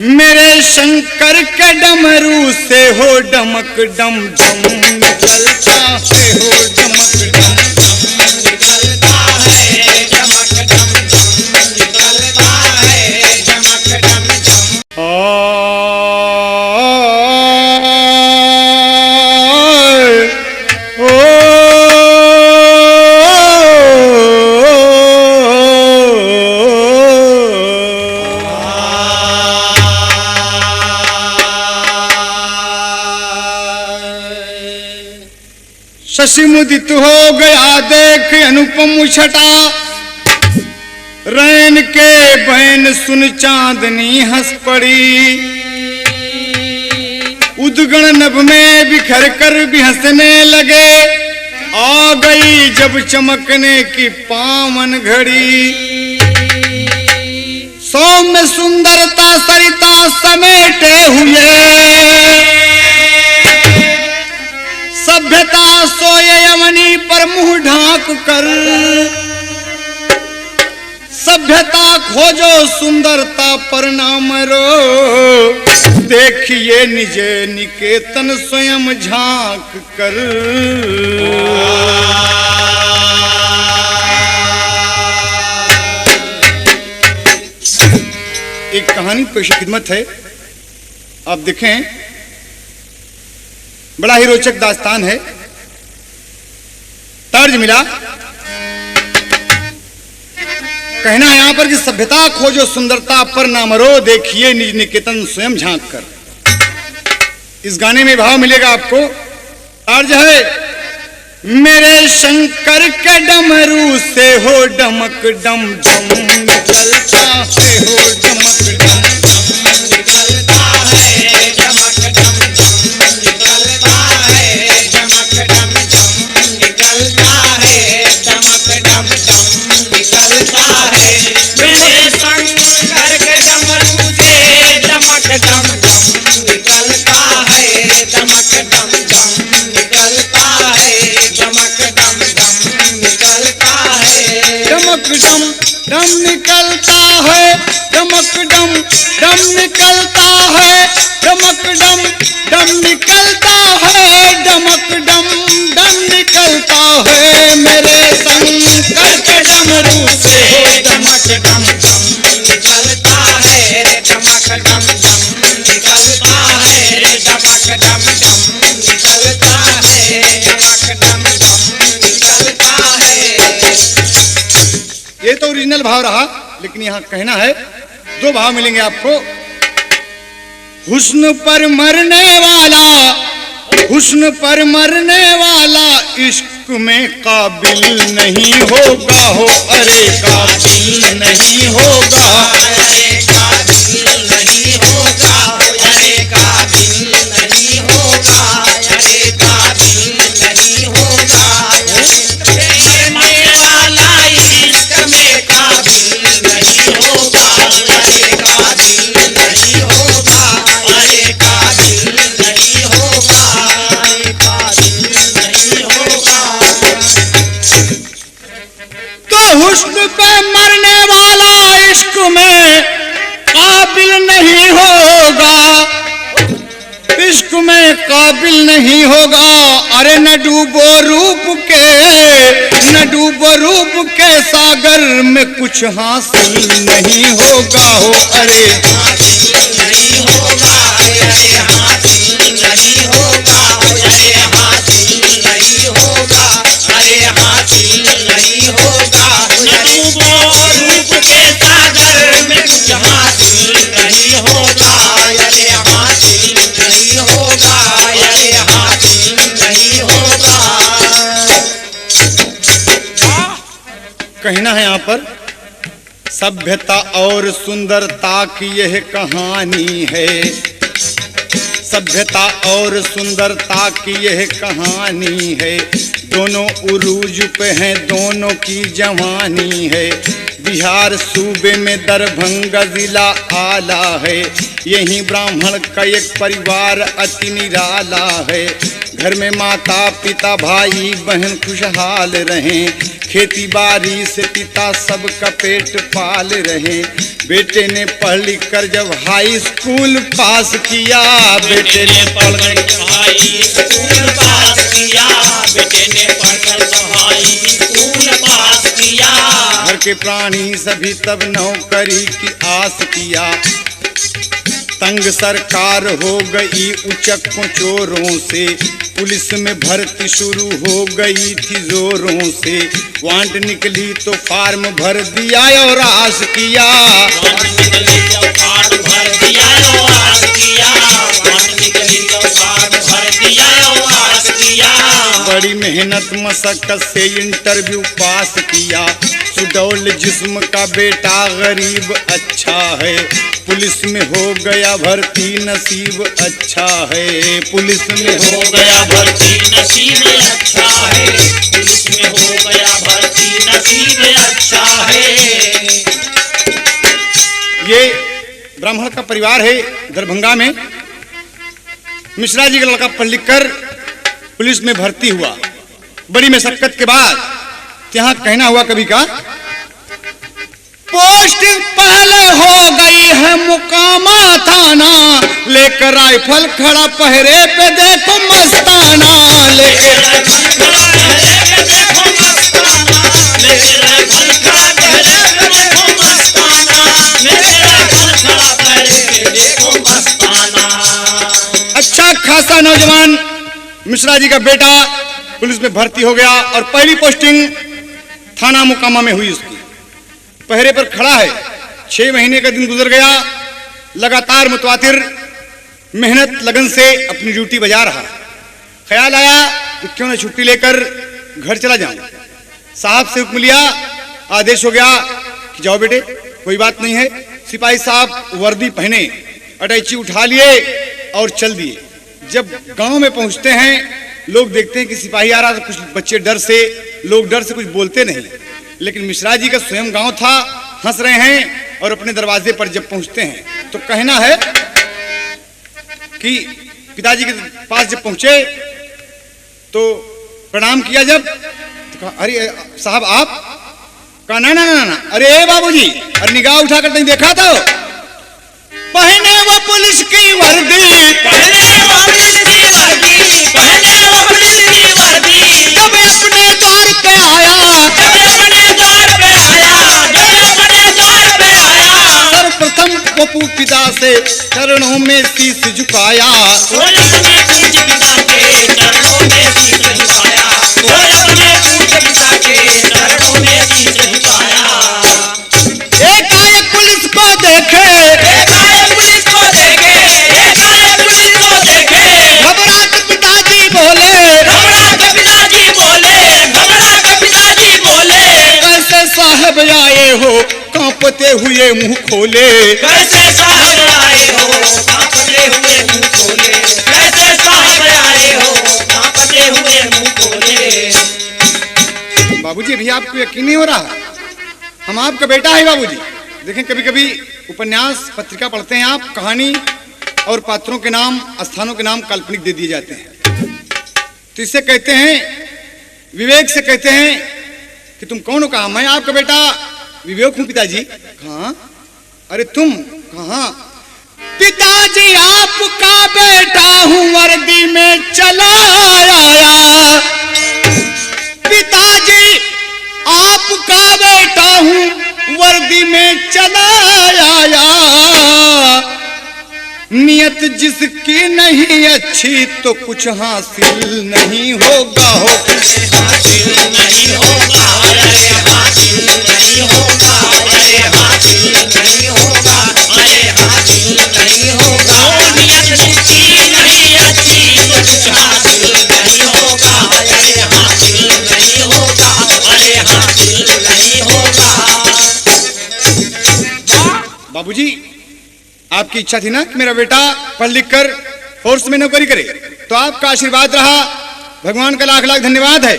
मेरे शंकर के डमरू से हो डमक डम डम निकलता है, हो डमक डम डम निकलता है, डमक डम डम निकलता है, डमक डम डम। शशि मुदित हो गया देख अनुपम छटा, रैन के बहन सुन चांदनी हंस पड़ी, उद्गण नभ में बिखर कर भी हंसने लगे, आ गई जब चमकने की पावन घड़ी। सौम्य सुंदरता सरिता समेटे हुए, सभ्यता सोए यमनी पर मुंह ढांक कर, सभ्यता खोजो सुंदरता पर नाम रो, देखिए निज निकेतन स्वयं झांक कर। एक कहानी पेश खिदमत है, आप देखें, बड़ा ही रोचक दास्तान है। तर्ज मिला, कहना है यहां पर कि सभ्यता खोजो सुंदरता पर ना मरो, देखिए निज निकेतन स्वयं झांक कर। इस गाने में भाव मिलेगा आपको। तर्ज है, मेरे शंकर के डमरू से हो डमक डम डम निकलता है, हो डमक डम डम निकलता है, डमक डम डम निकलता है, डमक डम डम निकलता है, डमक डम डम निकलता है। मेरे शंकर के डमरू से डमक डम डम निकलता है, डमक डम डम निकलता है, डमक डम डम निकलता है, डमक डम डम निकलता है, डमक डम डम निकलता है, डमक डम डम निकलता है, डमक डम डम निकलता है। मेरे शंकर के डमरू से डमक डम डम निकलता है, डमक डम डम निकलता है, डमक डम डम निकलता है, डमक डम डम निकलता है। ये तो ओरिजिनल भाव रहा, लेकिन यहाँ कहना है, दो भाव मिलेंगे आपको। हुस्न पर मरने वाला, हुस्न पर मरने वाला इश्क में काबिल नहीं होगा, हो अरे काबिल नहीं होगा, अरे काबिल नहीं होगा, अरे काबिल नहीं होगा, अरे काबिल नहीं होगा। मरने वाला इश्क में काबिल नहीं होगा, अरे काबिल नहीं होगा, अरे काबिल नहीं होगा, अरे काबिल नहीं होगा। तो हुस्न पे मरने वाला इश्क में काबिल नहीं होगा, इश्क में काबिल नहीं होगा। अरे न डूबो रूप के, न डूबो रूप के सागर में कुछ हासिल नहीं होगा, हो अरे हासिल नहीं होगा, अरे हासिल नहीं होगा, अरे हासिल नहीं होगा, अरे हासिल नहीं होगा। न डूबो रूप के सागर में कुछ हासिल नहीं होगा, अरे हासिल नहीं होगा, अरे हासिल नहीं होगा। कहना है यहाँ पर, सभ्यता और सुंदरता की यह कहानी है, सभ्यता और सुंदरता की यह कहानी है। दोनों उरूज पे हैं, दोनों की जवानी है। बिहार सूबे में दरभंगा जिला आला है, यही ब्राह्मण का एक परिवार अति निराला है। घर में माता पिता भाई बहन खुशहाल रहें, खेती बाड़ी से पिता सबका पेट पाल रहे। बेटे ने पढ़ लिख कर जब हाई स्कूल पास किया, बेटे ने पढ़कर हाई स्कूल पास किया, बेटे ने पढ़कर हाई स्कूल पास किया। घर के प्राणी सभी तब नौकरी की आस किया। तंग सरकार हो गई उचक्कों चोरों से, पुलिस में भर्ती शुरू हो गई थी जोरों से। वांट निकली तो फार्म भर दिया और आस किया, वांट निकली तो फार्म भर दिया और आस किया, वांट निकली तो फार्म भर दिया और आस किया। बड़ी मेहनत मशक्कत से इंटरव्यू पास किया। सुडौल जिस्म का बेटा गरीब अच्छा है, पुलिस में हो गया भर्ती नसीब अच्छा है। पुलिस में हो गया भर्ती नसीब अच्छा है, पुलिस में हो गया भर्ती नसीब अच्छा है। ये ब्राह्मण का परिवार है दरभंगा में। मिश्रा जी का लड़का पढ़ लिख कर पुलिस में भर्ती हुआ। बड़ी मशक्कत के बाद यहाँ कहना हुआ कभी का, पोस्टिंग पहले हो गई है मुकामा थाना, लेकर राइफल खड़ा पहरे पे देखो मस्ताना, लेकर राइफल खड़ा पहरे पे देखो मस्ताना, लेकर राइफल खड़ा पहरे पे देखो मस्ताना, लेकर राइफल खड़ा पहरे पे देखो मस्ताना। अच्छा खासा नौजवान मिश्रा जी का बेटा पुलिस में भर्ती हो गया और पहली पोस्टिंग थाना मुकामा में हुई। उसकी पहरे पर खड़ा है। 6 महीने का दिन गुजर गया। लगातार मुतवातिर मेहनत लगन से अपनी ड्यूटी बजा रहा। ख्याल आया कि क्यों न छुट्टी लेकर घर चला जाऊं। साहब से हुक्म लिया, आदेश हो गया कि जाओ बेटे, कोई बात नहीं है। सिपाही साहब वर्दी पहने, अटैची उठा लिए और चल दिए। जब गांव में पहुंचते हैं, लोग देखते हैं कि सिपाही आ रहा, तो कुछ बच्चे डर से कुछ बोलते नहीं। लेकिन मिश्रा जी का स्वयं गांव था, हंस रहे हैं। और अपने दरवाजे पर जब पहुंचते हैं तो कहना है कि पिताजी के पास जब पहुंचे तो प्रणाम किया। जब तो कहा, अरे साहब आप? कहा ना ना ना ना, अरे बाबूजी, अरे निगाह उठाकर नहीं देखा था? पहने वो पुलिस की वर्दी, पहने वो पुलिस की वर्दी, पहने वो पुलिस की वर्दी। जब अपने द्वार पे आया, जब अपने द्वार पे आया, जब अपने द्वार पे आया। सर्वप्रथम वो पिता से चरणों में शीश झुकाया। कोई अपने पूज्य पिता के चरणों में शीश झुकाया, कोई अपने पूज्य पिता के चरणों में शीश झुकाया। एकाएक पुलिस को देखे, एकाएक पुलिस को देखे, एकाएक पुलिस को देखे। घबरा के पिताजी बोले, घबरा के पिताजी बोले, घबरा के पिताजी बोले। कैसे साहब आए हो कांपते हुए मुंह खोले। कैसे साहब आए हो कांपते हुए मुंह खोले, कैसे साहब आए हो कांपते हुए मुंह खोले। बाबूजी अभी आपको यकीन नहीं हो रहा, हम आपका बेटा है बाबूजी। देखें कभी कभी उपन्यास पत्रिका पढ़ते हैं आप, कहानी और पात्रों के नाम, स्थानों के नाम काल्पनिक दे दिए जाते हैं। तो इससे कहते हैं, विवेक से कहते हैं कि तुम कौन हो? कहा मैं आपका बेटा विवेक हूं पिताजी। कहा अरे तुम? कहा पिताजी आपका बेटा हूं, वर्दी में चला आया। पिताजी आपका बेटा हूं, वर्दी में चला आया। नियत जिसकी नहीं अच्छी तो कुछ हासिल नहीं होगा। हासिल नहीं होगा, अरे हासिल नहीं होगा, अरे हासिल नहीं होगा, अरे हासिल नहीं होगा। नियत जिसकी नहीं अच्छी तो कुछ हासिल नहीं होगा, अरे हासिल नहीं होगा, अरे हासिल नहीं होगा। बाबूजी आपकी इच्छा थी ना कि मेरा बेटा पढ़ लिख कर फोर्स में नौकरी करे, तो आपका आशीर्वाद रहा, भगवान का लाख लाख धन्यवाद है।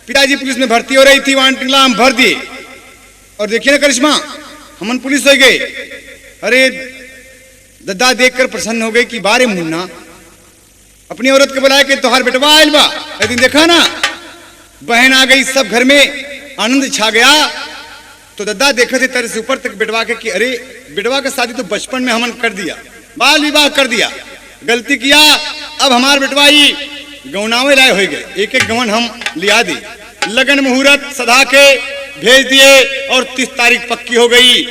पिताजी पुलिस में भर्ती हो रही थी, वहां हम भर दिए। और देखिए ना करिश्मा, हमन पुलिस हो गए। अरे दद्दा देखकर प्रसन्न हो गए कि बारे मुन्ना, अपनी औरत को बुलाया कि तोहार बेटवा आयल बा। एक दिन देखा ना, बहन आ गई, सब घर में आनंद छा गया तो दादा देखे थे तेरे से ऊपर तक बिटवा के कि अरे बिटवा का शादी तो बचपन में हमन कर दिया, बाल विवाह कर दिया, गलती किया। अब हमार बिटवाई गौनावे लाए हो गए, एक एक गवन हम लिया दी, लगन मुहूर्त सधा के भेज दिए और 30 तारीख पक्की हो गई।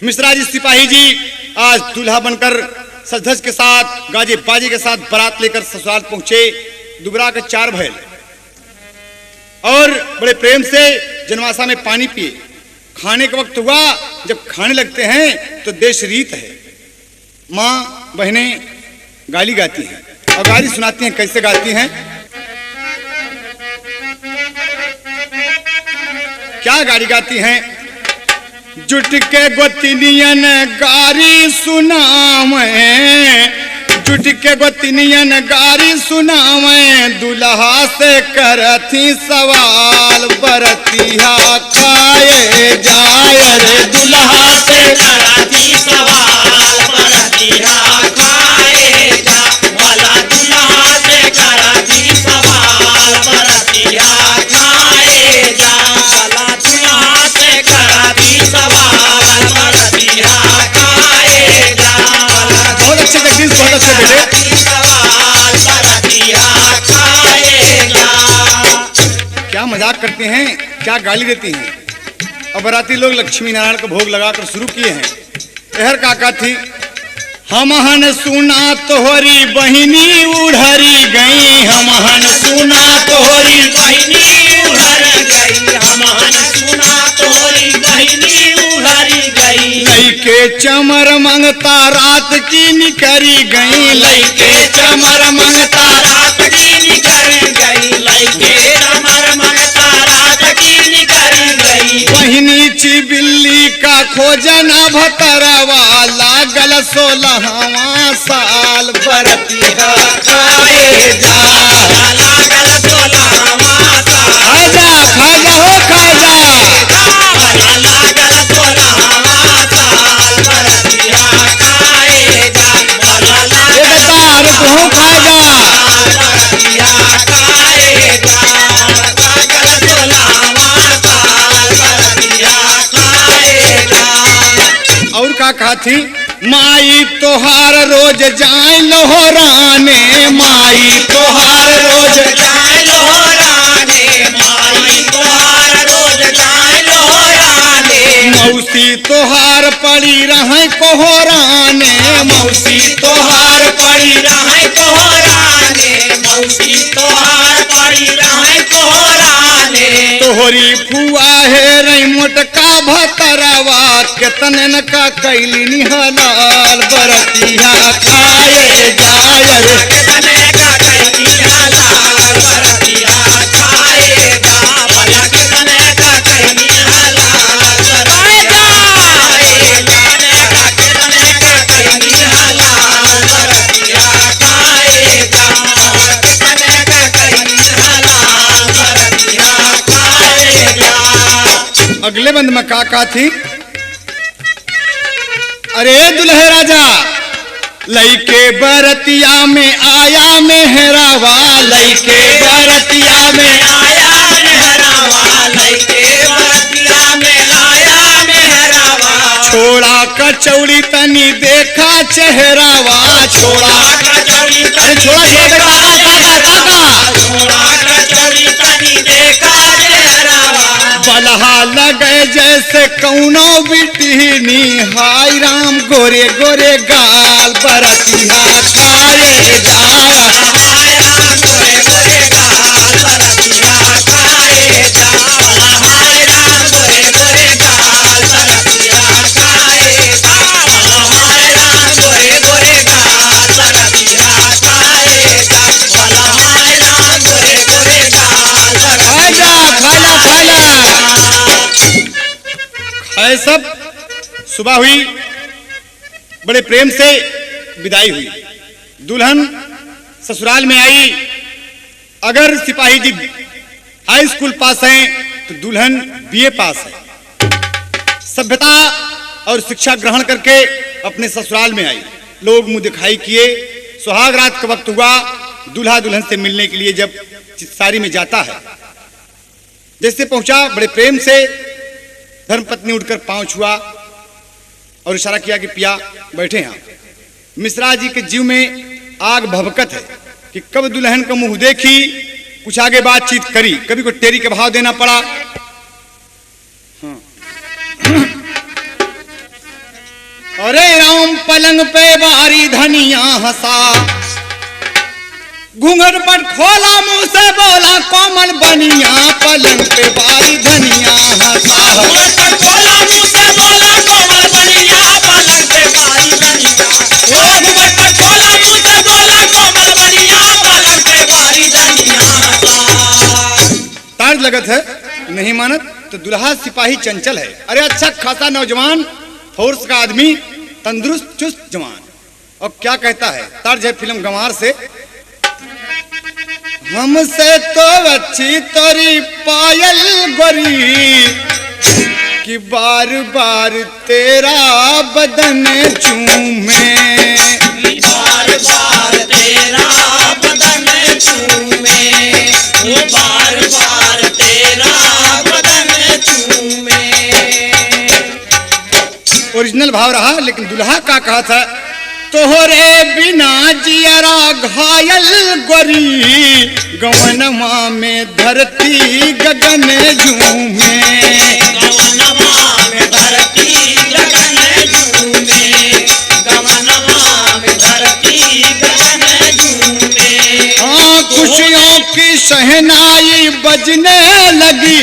मिश्रा जी सिपाही जी आज दूल्हा बनकर सजधज के साथ गाजे बाजे के साथ बारात लेकर ससुराल पहुंचे। दुबरा के 4 भैल और बड़े प्रेम से जनवासा में पानी पिए। खाने का वक्त हुआ, जब खाने लगते हैं तो देश रीत है, माँ बहनें गाली गाती हैं और गाली सुनाती हैं। कैसे गाती हैं, क्या गाली गाती हैं? जुट के गोतिनियन गारी सुनावे, जुट के गोतिनियन गारी सुनावे, दुल्हा से करती सवाल, बरतिया खाए जाए रे दुल्हा से करती सवाल, बरतिया खाए जा, वाला दुल्हा से करती सवाल, बरतिया खाए जा, वाला दुल्हा से करती सवाल, बरतिया खाए जा। बहुत अच्छे जगदीश, बहुत अच्छे बेटे। सवाल, बरतिया खाए जा। क्या मजाक करते हैं, क्या गाली देती हैं। और बराती लोग लक्ष्मी नारायण को भोग लगाकर शुरू किए हैं। एहर काका थी, हमहन सुना तोहरी बहिनी उड़हरी गई, हमहन सुना तोहरी बहिनी उड़हरी गई, हमहन सुना तोहरी बहिनी उड़हरी गई। लइके चमर मंगता रात की निकरी गई, लइके चमर मंगता रात की निकल गई, लइके चमर मंगता रात की निकल गई। बहिनी ची बिल्ली का खोजना भतरवा, लागल 16वां साल, बरतिया खाए जा। लागल 16वां साल, खाजा खाजा हो खाजा, लागल 16वां साल, बरतिया खाए जा, एक तार तू खाजा। बरतिया खाए जा, लागल 16वां साल, बरतिया खाए जा। और का कहा थी, माई तोहार रोज जाए लोहराने, माई तोहार रोज जाए लोहराने, माई तोहार रोज जाए लोहराने। मौसी तोहार पड़ी रहे कोहराने, मौसी तोहार पड़ी रहे कोहराने, मौसी तोहार पड़ी रहे कोहराने। तोहरी फुआ है रही मोटका भतरवा, केतन का कैली निहलाल, बरतिया खाए जाए रे। कितने का कैली हलाल, बरतिया खाए जा, भला कितने का कैली हलाल, बरतिया खाए जा, कितने का कैली हलाल, बरतिया खाए जा, कितने का कैली हलाल, बरतिया खाए जा। अगले बंद में का थी, अरे दुल्हे राजा लइके बरतिया में आया मेहरावा, लइके बरतिया में आया मेहरावा, लइके बरतिया में आया मेहरावा। छोड़ा कचौड़ी तनी देखा चेहरावा, छोड़ा कचौड़ी अरे छोड़ा छोड़ा छोड़ा कचौड़ी तनी देखा चेहरावा। बलहा लगे जैसे कौनो बिटनी, हाय राम गोरे गोरे गाल, बरतिया खाए जा। हाय राम गोरे गोरे गाल, बरतिया खाए जा, हाय राम गोरे गोरे गाल, बरतिया खाए जा, हाय राम गोरे गोरे गाल, बरतिया खाए जा, हाय राम गोरे गोरे गाल, खाजा खाला खाला खाए। सब सुबह हुई, बड़े प्रेम से विदाई हुई। दुल्हन ससुराल में आई। अगर सिपाही जी हाई स्कूल पास हैं तो दुल्हन बीए पास है। सभ्यता और शिक्षा ग्रहण करके अपने ससुराल में आई। लोग मुंह दिखाई किए। सुहाग रात का वक्त हुआ। दूल्हा दुल्हन से मिलने के लिए जब चित्सारी में जाता है जैसे पहुंचा बड़े प्रेम से धर्मपत्नी उठकर पांव छुआ और इशारा किया कि पिया बैठे यहाँ। मिश्रा जी के जीव में आग भभकत है कि कब दुल्हन का मुंह देखी, कुछ आगे बातचीत करी, कभी को टेरी के भाव देना पड़ा। हाँ। अरे राम पलंग पे बारी धनिया हंसा, घूंघट पर खोला मुंह से बोला कोमल बनिया, पलंग पे बारी धनिया हंसा। घूंघट पर खोला मुंह से बोला कोमल बनिया, पलंग पे बारी धनिया। ओ घूंघट पर खोला मुंह से बोला कोमल बनिया, पलंग पे बारी धनिया। तार लगत है नहीं मानत तो दुल्हा सिपाही चंचल है। अरे अच्छा खासा नौजवान, फोर्स का आदमी, तंदुरुस्त चुस्त जवान। और क्या कहता है तर्ज है फिल्म गंवार से, हमसे तो अच्छी तेरी पायल गोरी कि बार बार तेरा बदन चूमे, बार बार तेरा बदन चूमे, वो बार बार तेरा बदन चूमे। ओरिजिनल भाव रहा, लेकिन दुल्हा का कहा था, तोहरे बिना जियरा घायल गोरी, गवनमा में धरती गगन झूमे, गवनमा में धरती गगन झूमे, गवनमा में धरती गगन झूमे। हाँ खुशियों की शहनाई बजने लगी,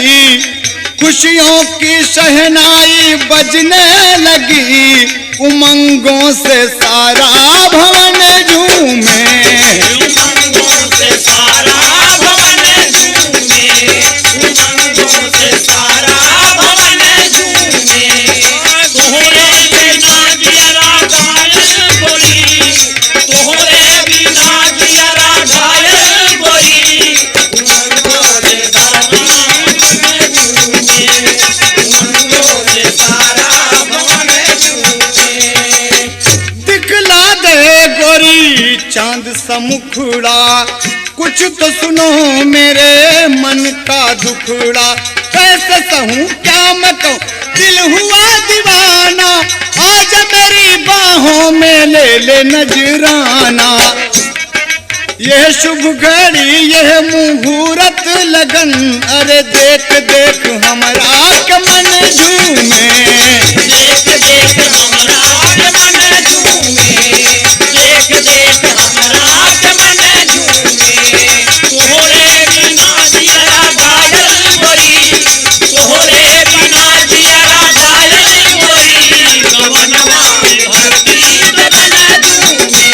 खुशियों की शहनाई बजने लगी, उमंगों से सारा भवन झूमे, उमंगों से सारा भवन झूमे, उमंगों से सारा भवन झूमे। तोहरे बिना जियरा घायल गोरी, तोहरे बिना जियरा घायल गोरी, उमंगों से सारा भवन झूमे, उमंगों से सारा भवन झूमे। दिखला दे गोरी चांद सा मुखड़ा, कुछ तो सुनो मेरे मन का दुखड़ा, कैसे सहूं क्या मैं कहूं दिल हुआ दीवाना, आज मेरी बाहों में ले ले नजराना। यह शुभ घड़ी यह मुहूर्त लगन, अरे देख देख हमरा के मन झूमे, देख देख हमरा के मन झूमे, देख देख हमरा के मन झूमे। तोहरे बिना जियरा घायल गोरी, तोहरे बिना जियरा घायल गोरी, गवनमा में धरती गगन झूमे,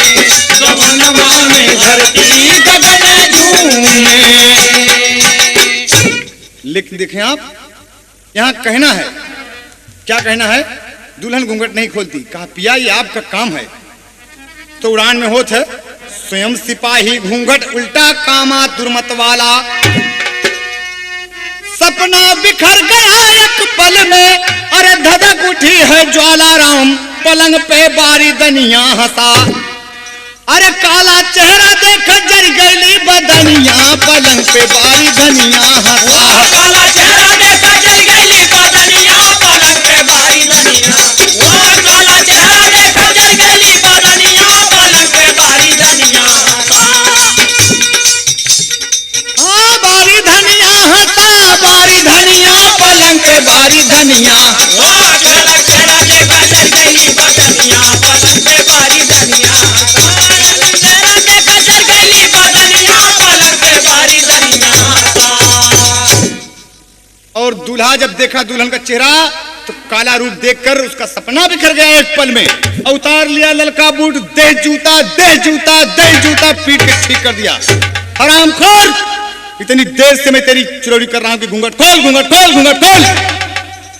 गवनमा में धरती गगन झूमे। लिख देखें आप, यहाँ कहना है, क्या कहना है, दुल्हन घूंघट नहीं खोलती, कहा पिया ये आपका काम है। तो उड़ान में होत है, स्वयं सिपाही घूंघट उल्टा कामा दुर्मत वाला, सपना बिखर गया एक पल में, अरे धधक उठी है ज्वाला राम, पलंग पे बारी दनिया हंसा, अरे काला चेहरा देख जर गई बदनिया, पलंग पे बारी धनिया हंसा। काला चेहरा देखा जल गई बदनिया, पलंग पे बारी धनिया। वो काला चेहरा देखा जल गई बदनिया, पलंग पे बारी धनिया। हाँ बारी धनिया हंसा, बारी धनिया, पलंग पे बारी धनिया। वो काला चेहरा देखा जल गई बदनिया, पलंग पे बारी धनिया। चेहरा देखा जल गई बदनिया, पलंग पे बारी धनिया। और दूल्हा जब देखा दुल्हन का चेहरा तो काला रूप देखकर उसका सपना बिखर गया एक पल में। उतार लिया ललका बूट, दे जूता दे जूता दे जूता, पीट के ठीक कर दिया। हरामखोर, इतनी देर से मैं तेरी चुरौरी कर रहा हूं कि घूंघट खोल घूंघट खोल घूंघट खोल।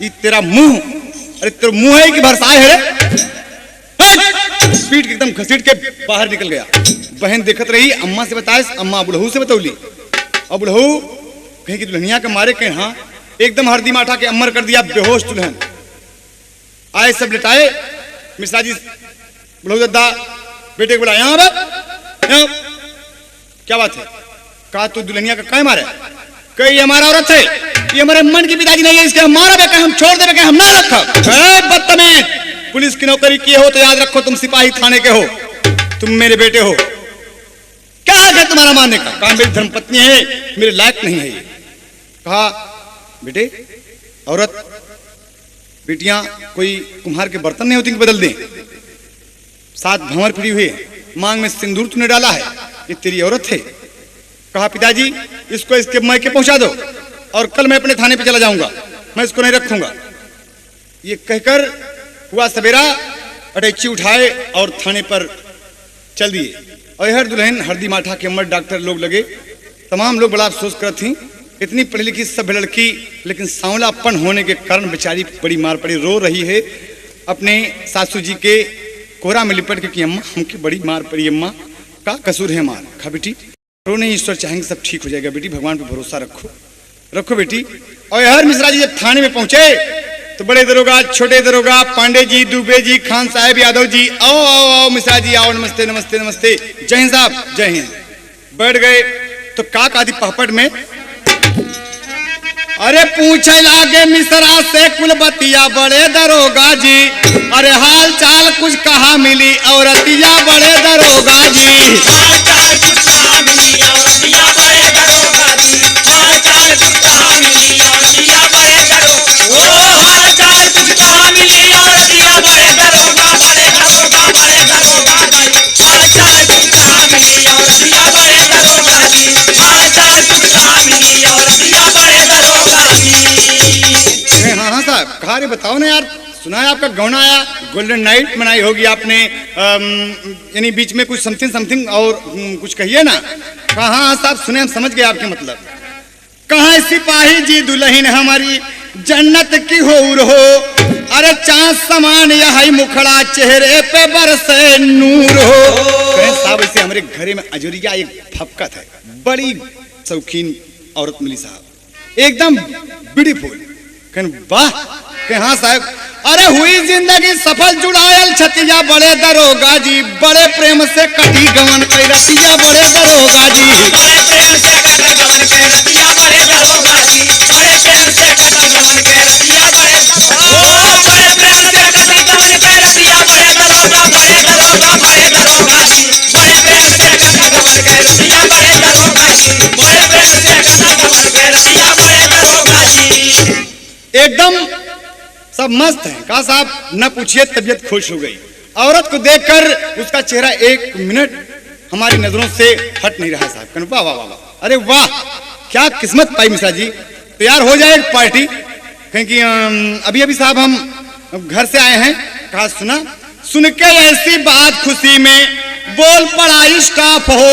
ये तेरा मुंह, अरे तेरा मुंह है कि भरसाए है रे? पीट के एकदम घसीट के बाहर निकल गया। बहन देखत रही, अम्मा से बताए, अम्मा बुढ़ऊ से बतौली, और बुढ़ऊ कहीं की दुल्हनिया के मारे कहीं, हाँ एकदम हरदी माठा के अमर कर दिया बेहोश दुल्हन। आए सब लिटाए, मिश्रा जी बुढ़ऊ दद्दा बेटे को बुलाया, यहाँ क्या बात है? कहा तू दुल्हनिया का काय मारे? कई हमारा औरत है। ये हमारे मन की पिताजी नहीं है, इसके हम मारा बेका, हम छोड़ दे बेका, हम ना रखो। बदतमीज, पुलिस की नौकरी किए हो तो याद रखो तुम सिपाही थाने के हो, तुम मेरे बेटे हो। क्या है तुम्हारा मानने का? कहा मेरी धर्मपत्नी है, मेरे लायक नहीं है ये। कहा बेटे औरत बेटियां कोई कुम्हार के बर्तन नहीं होती कि बदल दें, 7 भंवर फिरी हुई है, मांग में सिंदूर तूने डाला है, ये तेरी औरत है। कहा पिताजी इसको इसके मैके पहुंचा दो और कल मैं अपने थाने पे चला जाऊंगा, मैं इसको नहीं रखूंगा। ये कहकर हुआ सवेरा, अटैची उठाए और थाने पर चल दिए। और हर दुल्हन हरदी माठा के अम्मट डॉक्टर लोग लगे, तमाम लोग बड़ा अफसोस कर थी, इतनी पढ़ी लिखी सभ्य लड़की, लेकिन सांवलापन होने के कारण बेचारी बड़ी मार पड़ी, रो रही है अपने सासू जी के कोहरा में लिपट के कि अम्मा हमकी बड़ी मार पड़ी, अम्मा का कसूर है मार। कहा बेटी रो नहीं, ईश्वर चाहेंगे सब ठीक हो जाएगा बेटी, भगवान पे भरोसा रखो, रखो बेटी। और हर मिश्रा जी जब थाने में पहुंचे तो बड़े दरोगा, छोटे दरोगा, पांडे जी, दुबे जी, खान साहब, यादव जी, आओ आओ आओ मिश्रा जी आओ, नमस्ते नमस्ते नमस्ते, जय हिंद साहब, जय हिंद। बैठ गए तो काक आदि पहपट में अरे पूछे लागे मिश्रा से कुलबतिया बड़े दरोगा जी, अरे हाल चाल कुछ कहा मिली औरतिया बड़े दरोगा जी। हाल चाल कुछ कहा मिली औरतिया बड़े दरोगा जी, हाल चाल कुछ कहा मिली औरतिया बड़े दरोगा, ओ हाल चाल कुछ कहा मिली औरतिया बड़े दरोगा, बड़े दरोगा, बड़े दरोगा जी, हाल चाल कुछ कहा मिली औरतिया बड़े दरोगा जी, हाल चाल कुछ कहा मिली औरतिया बड़े दरोगा जी। हाँ हाँ साहब, कहा रे बताओ ना यार, सुना है आपका गौना आया, गोल्डन नाइट मनाई होगी आपने, यानी बीच में कुछ समथिंग समथिंग और कुछ कहिए ना। कहा हाँ साहब सुने, हम समझ गए आपके मतलब। कहा सिपाही जी दुल्हन हमारी जन्नत की हो, अरे चांद समान यही मुखड़ा चेहरे पे बरसे नूर हो। कहें साहब ऐसे हमारे घरे में अजूरिया एक फपकत है, बड़ी शौकीन औरत मिली साहब, एकदम ब्यूटीफुल। कहें वाह, कहें हाँ साहब, अरे हुई जिंदगी सफल जुड़ायल छतिया बड़े दरोगा जी, बड़े प्रेम से कटी गवन कई रतिया बड़े दरोगा जी, बड़े प्रेम से कटा गवन के रतिया बड़े दरोगा जी, बड़े प्रेम से कटा गवन के रतिया बड़े, ओ बड़े प्रेम से कटा गवन के रतिया बड़े दरोगा, बड़े दरोगा, बड़े दरोगा जी, बड़े प्रेम से कटा गवन के रतिया बड़े दरोगा जी, बड़े प्रेम से कटा गवन के रतिया बड़े दरोगा जी। एकदम सब मस्त है। कहा साहब न पूछिए, तबीयत खुश हो गई। औरत को देखकर उसका चेहरा 1 मिनट हमारी नजरों से हट नहीं रहा साहब। कहने वाह वाह वाह, अरे वाह क्या किस्मत पाई मिश्रा जी, तैयार हो जाए एक पार्टी। कहें कि अभी अभी साहब हम घर से आए हैं। कहा सुना, सुन के ऐसी बात खुशी में बोल पड़ा स्टाफ हो,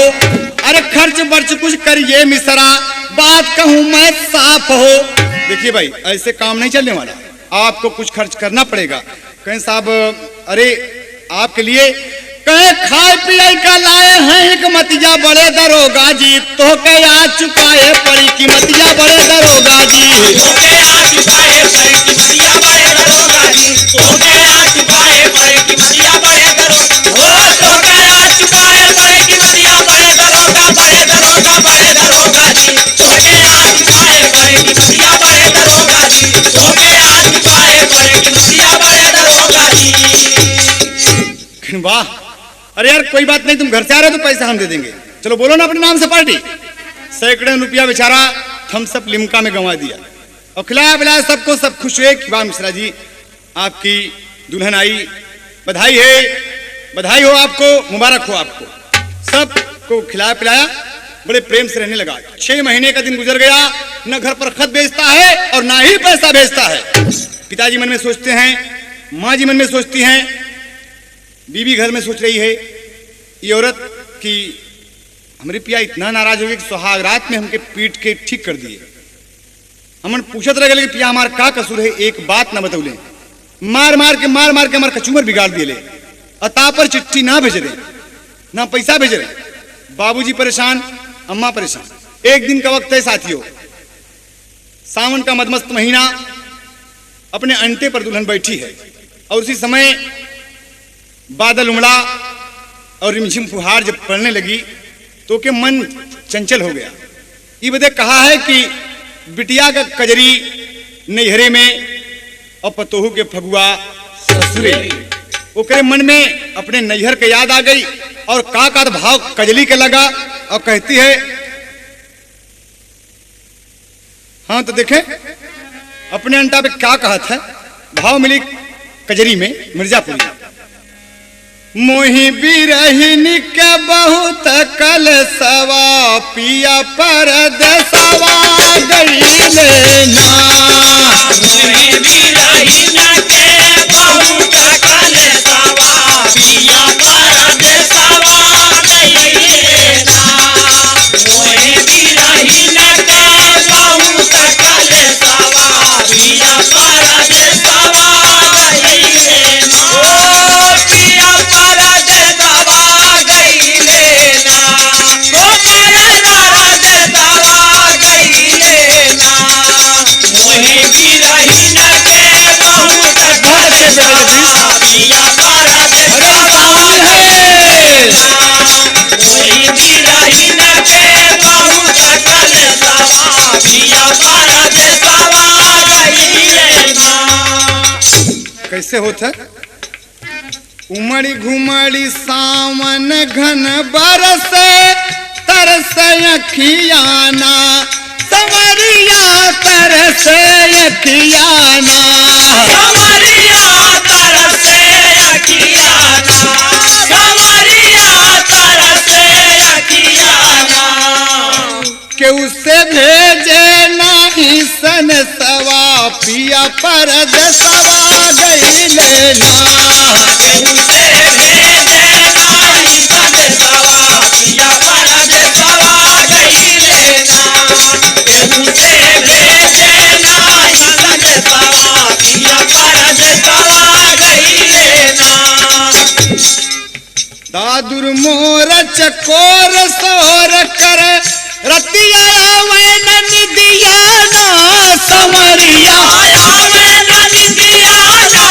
अरे खर्च बर्च कुछ करिए मिश्रा, बात कहूं मैं साफ हो। देखिए भाई ऐसे काम नहीं चलने वाला, आपको कुछ खर्च करना पड़ेगा। कहें साहब अरे आपके लिए, कहे खाए पिए का लाए हैं एक मतिया बड़े दरोगा जी, तो के आ चुकाए परी की मतिया बड़े दरोगा जी, तो के आ चुकाए परी की मतिया बड़े दरोगा जी, तो के आ चुकाए परी की मतिया बड़े दरोगा, ओ तो के आ चुकाए परी की मतिया बड़े दरोगा, बड़े दरोगा, बड़े दरोगा जी, तो के आ चुकाए परी की मतिया बड़े दरोगा जी, तो के आ चुकाए परी की मतिया बड़े दरोगा जी। वाह, अरे यार कोई बात नहीं, तुम घर से आ रहे हो तो पैसा हम दे देंगे, चलो बोलो ना अपने नाम से पार्टी। सैकड़ों रुपया बेचारा थम्स अप लिम्का में गंवा दिया और खिलाया पिलाया सबको, सब खुश हुए कि वाह मिश्रा जी आपकी दुल्हन आई, बधाई है, बधाई हो आपको, मुबारक हो आपको। सबको खिलाया पिलाया, बड़े प्रेम से रहने लगा। 6 महीने का दिन गुजर गया, न घर पर खत भेजता है और ना ही पैसा भेजता है। पिताजी मन में सोचते हैं, माँ जी मन में सोचती हैं, बीवी घर में सोच रही है ये औरत कि हमारे पिया इतना नाराज हो गए कि सुहाग रात में हमके पीट के ठीक कर दिए। हमन पूछत रह गए कि पिया हमार का कसूर है, एक बात ना बतौले, मार मार के हमार कचूमर बिगाड़ दिए, अता पर चिट्ठी ना भेज रहे, ना पैसा भेज रहे। बाबूजी परेशान, अम्मा परेशान। एक दिन का वक्त है साथियों, सावन का मदमस्त महीना, अपने अंटे पर दुल्हन बैठी है और उसी समय बादल उमड़ा और रिमझिम फुहार जब पड़ने लगी तो के मन चंचल हो गया। ये बदे कहा है कि बिटिया का कजरी नैहरे में और पतोहू के फगुआ ससुरे। ओकरे मन में अपने नैहर के याद आ गई और का भाव कजली के लगा और कहती है, हाँ तो देखें अपने अंटा पे क्या कहा था। भाव मिली कजरी में मिर्जापुरी। मोही बिरहिन के बहुत कल सवा पिया परदेसवा गईले ना। मोहे बिरहिन के बहुत कल सवा पिया परदेसवा गईले ना। मोहे बिरहिन के बहुत कल सवा पिया परदेसवा गईले ना। ओ पिया परदेसवा गईले ना। ओ परदेसवा गईले ना। मोहे बिरहिन के बहुत कल सवा पिया परदेसवा गईले ना। मोहे बिरहिन के बहुत कल सवा पिया परदेसवा गईले ना। कैसे होता। उमड़ी घुमड़ी सावन घन बरसे तरसे अखियाना संवरिया तरसे अखियाना। संवरिया तरसे अखियाना। संवरिया तरसे अखियाना। के उसे भेजे नाही सन सवा पिया परदेसवा गईले ना। उसे भेजे नाही परदेसवा पिया परदेसवा गईले ना। उसे भेजे नाही परदेसवा पिया परदेसवा गईले ना। दादुर मोर चकोर सोर कर रतिया आवे न निदिया ना संवरिया। आवे न निदिया ना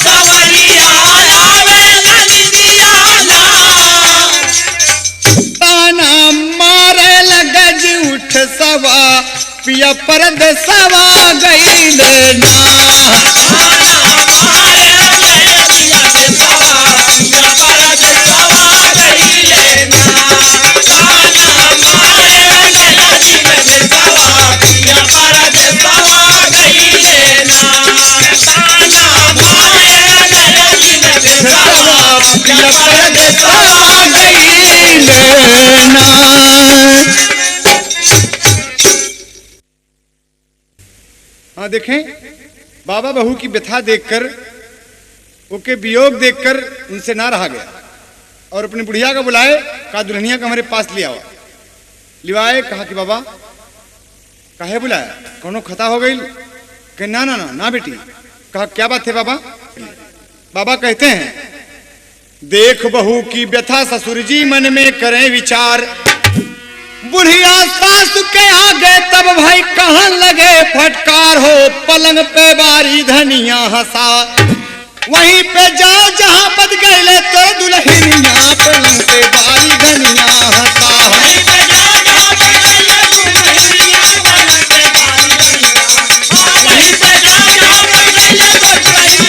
संवरिया। आवे न निदिया ना। ताना मारे लगज उठ सवा पिया परदेसवा गईले ना। पिया परदेसवा गईले ना। हाँ देखें बाबा बहू की व्यथा देखकर ओके वियोग देखकर उनसे ना रहा गया और अपनी बुढ़िया का बुलाए, कहा दुल्हनिया का हमारे पास ले आओ। लिवाए, कहा कि बाबा काहे बुलाया, कोनो खता हो गई। कहे ना ना ना ना बेटी। कहा क्या बात है बाबा। बाबा कहते हैं, देख बहू की व्यथा ससुर जी मन में करें विचार। बुढ़िया सासु के आगे तब भाई कहाँ लगे फटकार हो। पलंग पे बारी धनिया हंसा वहीं पे जाओ जहाँ बद गए तो दुल्हनिया। पलंग पे बारी धनिया हंसा वहीं पे जाओ जहाँ बद गए दुल्हनिया। पलंग पे बारी धनिया। वहीं पे जाओ जहाँ बद गए तो दुल्हनिया।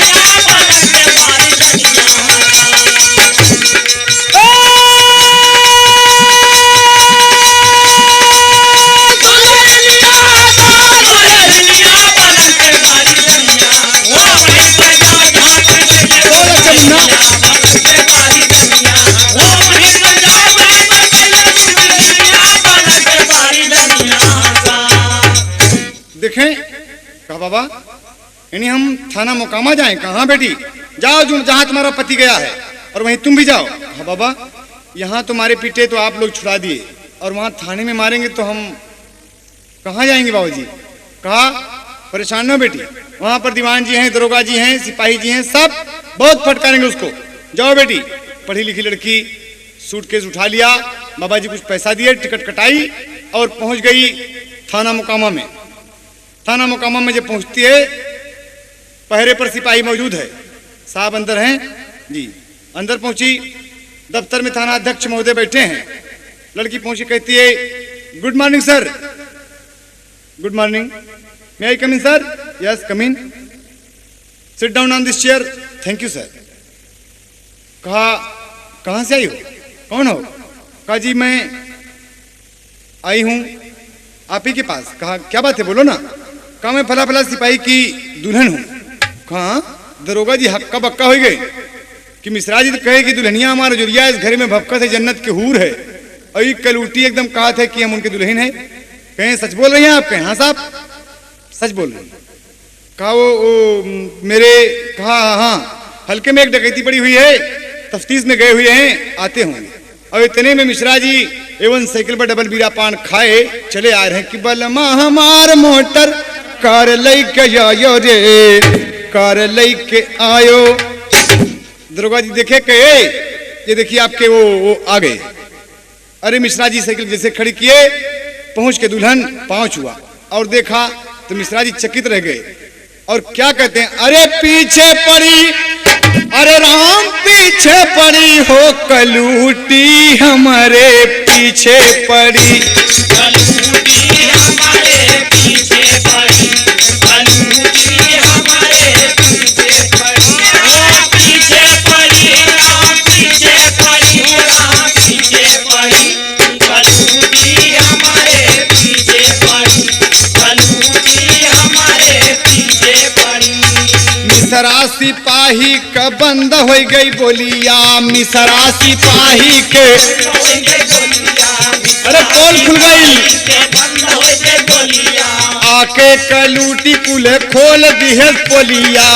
पलंग पे बारी धनिया। देखें, कहा बाबा यानी हम थाना मोकामा जाएं। कहाँ बेटी, जाओ जहाँ तुम्हारा पति गया है और वहीं तुम भी जाओ। कहा बाबा यहाँ तुम्हारे पीटे तो आप लोग छुड़ा दिए और वहाँ थाने में मारेंगे तो हम कहाँ जाएंगे बाबूजी। कहा परेशान न हो बेटी, वहाँ पर दीवान जी हैं, दरोगा जी हैं, सिपाही जी हैं, सब बहुत फटकारेंगे उसको। जाओ बेटी। पढ़ी लिखी लड़की सूटकेस उठा लिया, बाबा जी कुछ पैसा दिए, टिकट कटाई और पहुंच गई थाना मोकामा में। थाना मोकामा में जब पहुंचती है, पहरे पर सिपाही मौजूद है, साहब अंदर हैं जी। अंदर पहुंची, दफ्तर में थाना अध्यक्ष महोदय बैठे हैं। लड़की पहुंची, कहती है good morning sir. Good morning, may I come in sir? Yes come in, sit down on this chair. Thank you sir. कहा कहाँ से आई हो, कौन हो? कहा जी मैं आई हूँ आप ही के पास। कहा क्या बात है, बोलो ना। कहा मैं फला फला सिपाही की दुल्हन हूँ। कहा दरोगा जी हक्का बक्का हो गए कि मिश्रा जी तो कहे कि दुल्हनिया हमारा जुरिया इस घर में भपकत है, जन्नत के हूर है, और ये कलूटी एकदम कहा था कि हम उनके दुल्हन हैं। कहें सच बोल रहे हैं आप? कहें हाँ साहब सच बोल रहे हैं। कहा वो मेरे, कहा हाँ हल्के में एक डकैती पड़ी हुई है, तफ्तीश में गए हुए हैं, आते होंगे। और इतने में मिश्रा जी एवं साइकिल पर डबल बीरा पान खाए चले आ रहे हैं कि बलमा हमार मोटर कार लेके आयो रे, कार लेके आयो। दरोगा जी देखे के ये देखिए आपके वो आ गए। अरे मिश्रा जी साइकिल जैसे खड़ी किए, पहुंच के दुल्हन पांव छुआ और देखा तो मिश्रा जी चकित रह गए और क्या कहते हैं, अरे पीछे पड़ी, अरे राम पीछे पड़ी हो कलूटी हमारे पीछे पड़ी, कलूटी हमारे पीछे पड़ी, कलूटी हमारे पीछे पड़ी, पीछे पड़ी राम पीछे पड़ी, राम पीछे पड़ी, कलूटी हमारे पीछे पड़ी, कलूटी हमारे पीछे पड़ी। मिसरा सिपाही का बंद हो गई बोलिया, मिसरा सिपाही के अरे कौन खुल गई, आके कलूटी कुल खोल दिए पोलिया,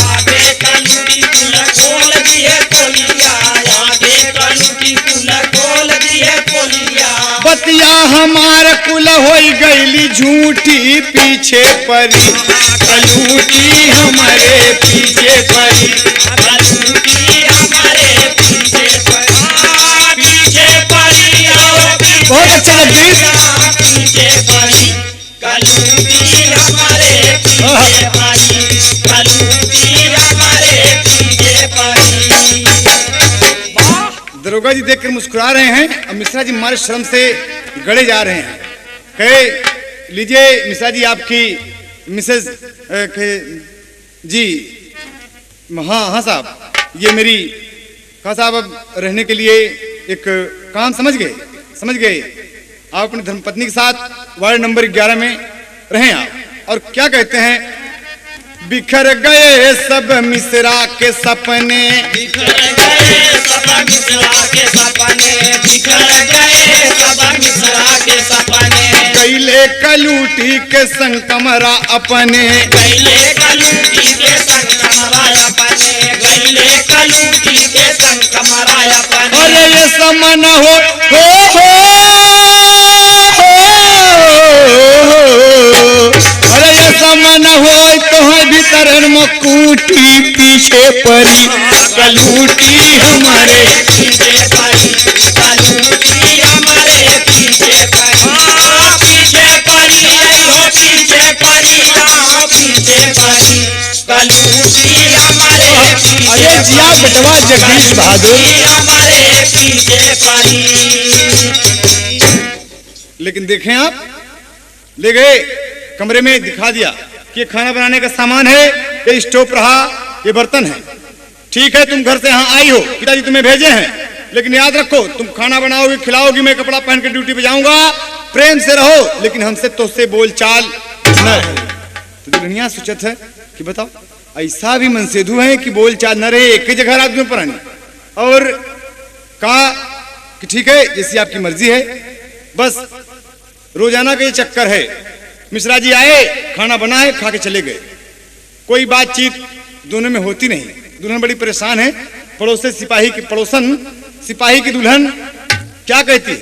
आगे कलूटी कुल खोल दिए पोलिया, आगे कलूटी कुल खोल दिए पोलिया। बतिया हमार कुल हो गईली झूठी पीछे पड़ी, कलूटी हमारे पीछे पड़ी, कलूटी हमारे पीछे पड़ी, पीछे पड़ी आओ बहुत अच्छा जगदीश। पीछे पड़ी, कलूटी हमारे पीछे पड़ी, कलूटी हमारे पीछे पड़ी। दरोगा जी देखकर मुस्कुरा रहे हैं और मिश्रा जी हमारे शर्म से गड़े जा रहे हैं। कहे लीजिए मिश्रा जी आपकी मिसेज जी। हाँ हाँ साहब ये मेरी, कहा साहब अब रहने के लिए एक काम समझ गए, समझ गए आप अपनी धर्मपत्नी के साथ वार्ड नंबर 11 में रहें आप। और क्या कहते हैं, बिखर गए सब मिश्रा के सपने, बिखर गए सब मिश्रा के सपने, बिखर गए सब मिश्रा के सपने, कैले कलूटी के संग कमरा अपने, गैले कलूटी के संग कमरा अपने, गैले कलूटी के संग कमरा अपने। अरे ये समन हो अरे ये समन हो तो है भीतर मकूटी पीछे पड़ी, कलूटी हमारे पीछे पड़ी, कलूटी हमारे पीछे पड़ी, पीछे पड़ी हो पीछे पड़ी, पीछे पड़ी, कलूटी हमारे पीछे। अरे जिया बेटवा जगदीश बहादुर। हमारे पीछे पड़ी। लेकिन देखें आप, ले गए कमरे में, दिखा दिया कि ये खाना बनाने का सामान है, ये स्टोव रहा, ये बर्तन है। ठीक है तुम घर से यहाँ आई हो, पिताजी तुम्हें भेजे हैं, लेकिन याद रखो तुम खाना बनाओगी खिलाओगी, मैं कपड़ा पहन के ड्यूटी पे जाऊंगा, प्रेम से रहो लेकिन हमसे तो से बोल चाल न रहे। तो दुल्हनिया सोचत है कि बताओ ऐसा भी मनसेधु है कि बोल चाल न रहे, एक ही जगह रात में परानी। और कहा कि ठीक है जैसी आपकी मर्जी है, बस रोजाना का ये चक्कर है। मिश्रा जी आए, खाना बनाए, खा के चले गए, कोई बातचीत दोनों में होती नहीं। दुल्हन बड़ी परेशान है। पड़ोसे सिपाही की पड़ोसन सिपाही की दुल्हन क्या कहती है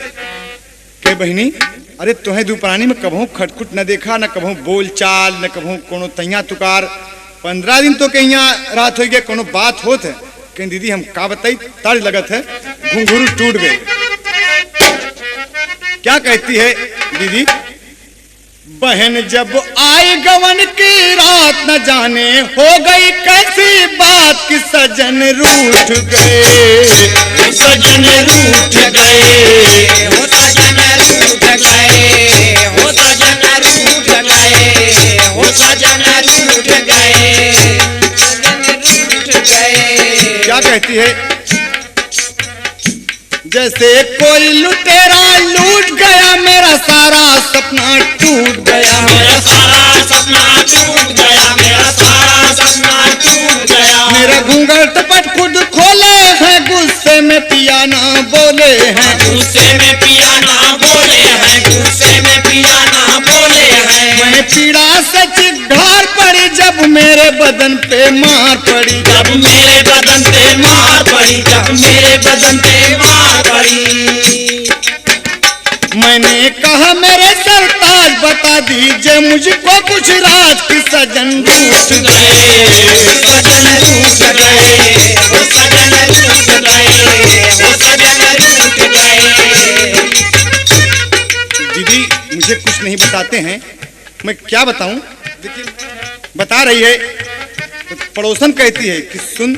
कि बहनी अरे तुम्हें दोपहरानी में कभू खटखुट न देखा, न कभू बोल चाल, न कभू कोनो तैया तुकार। 15 दिन तो कहीं रात हो गया, कोनो बात होत है। कहीं दीदी हम का बताई, तर्ज लगत है, घुंघरू टूट गए। क्या कहती है दीदी, बहन जब आई गवन की रात न जाने हो गई कैसी बात कि सजन रूठ गए, सजन रूठ गए, हो सजन रूठ गए, हो सजन रूठ गए, है, जैसे कोई लुटेरा लूट गया मेरा सारा सपना टूट गया, मेरा सारा सपना टूट गया, मेरा सारा सपना टूट गया। मेरा घूंघट पट खुद खोले हैं, गुस्से में पिया ना बोले हैं, गुस्से में पिया ना बोले हैं, गुस्से में पिया ना बोले हैं। मैं पीड़ा से चिढ़ार पड़ी जब मेरे बदन पे मार पड़ी, जब मेरे बदन पे मार पड़ी, जब मेरे बदन पे मार पड़ी। मैंने कहा मेरे सरताज बता दीजिए मुझको कुछ राज की सजन रूठ गए, सजन रूठ गए, वो सजन रूठ गए, वो सजन रूठ गए। दीदी मुझे कुछ नहीं बताते हैं, मैं क्या बताऊं? देखिए बता रही है तो पड़ोसन कहती है कि सुन,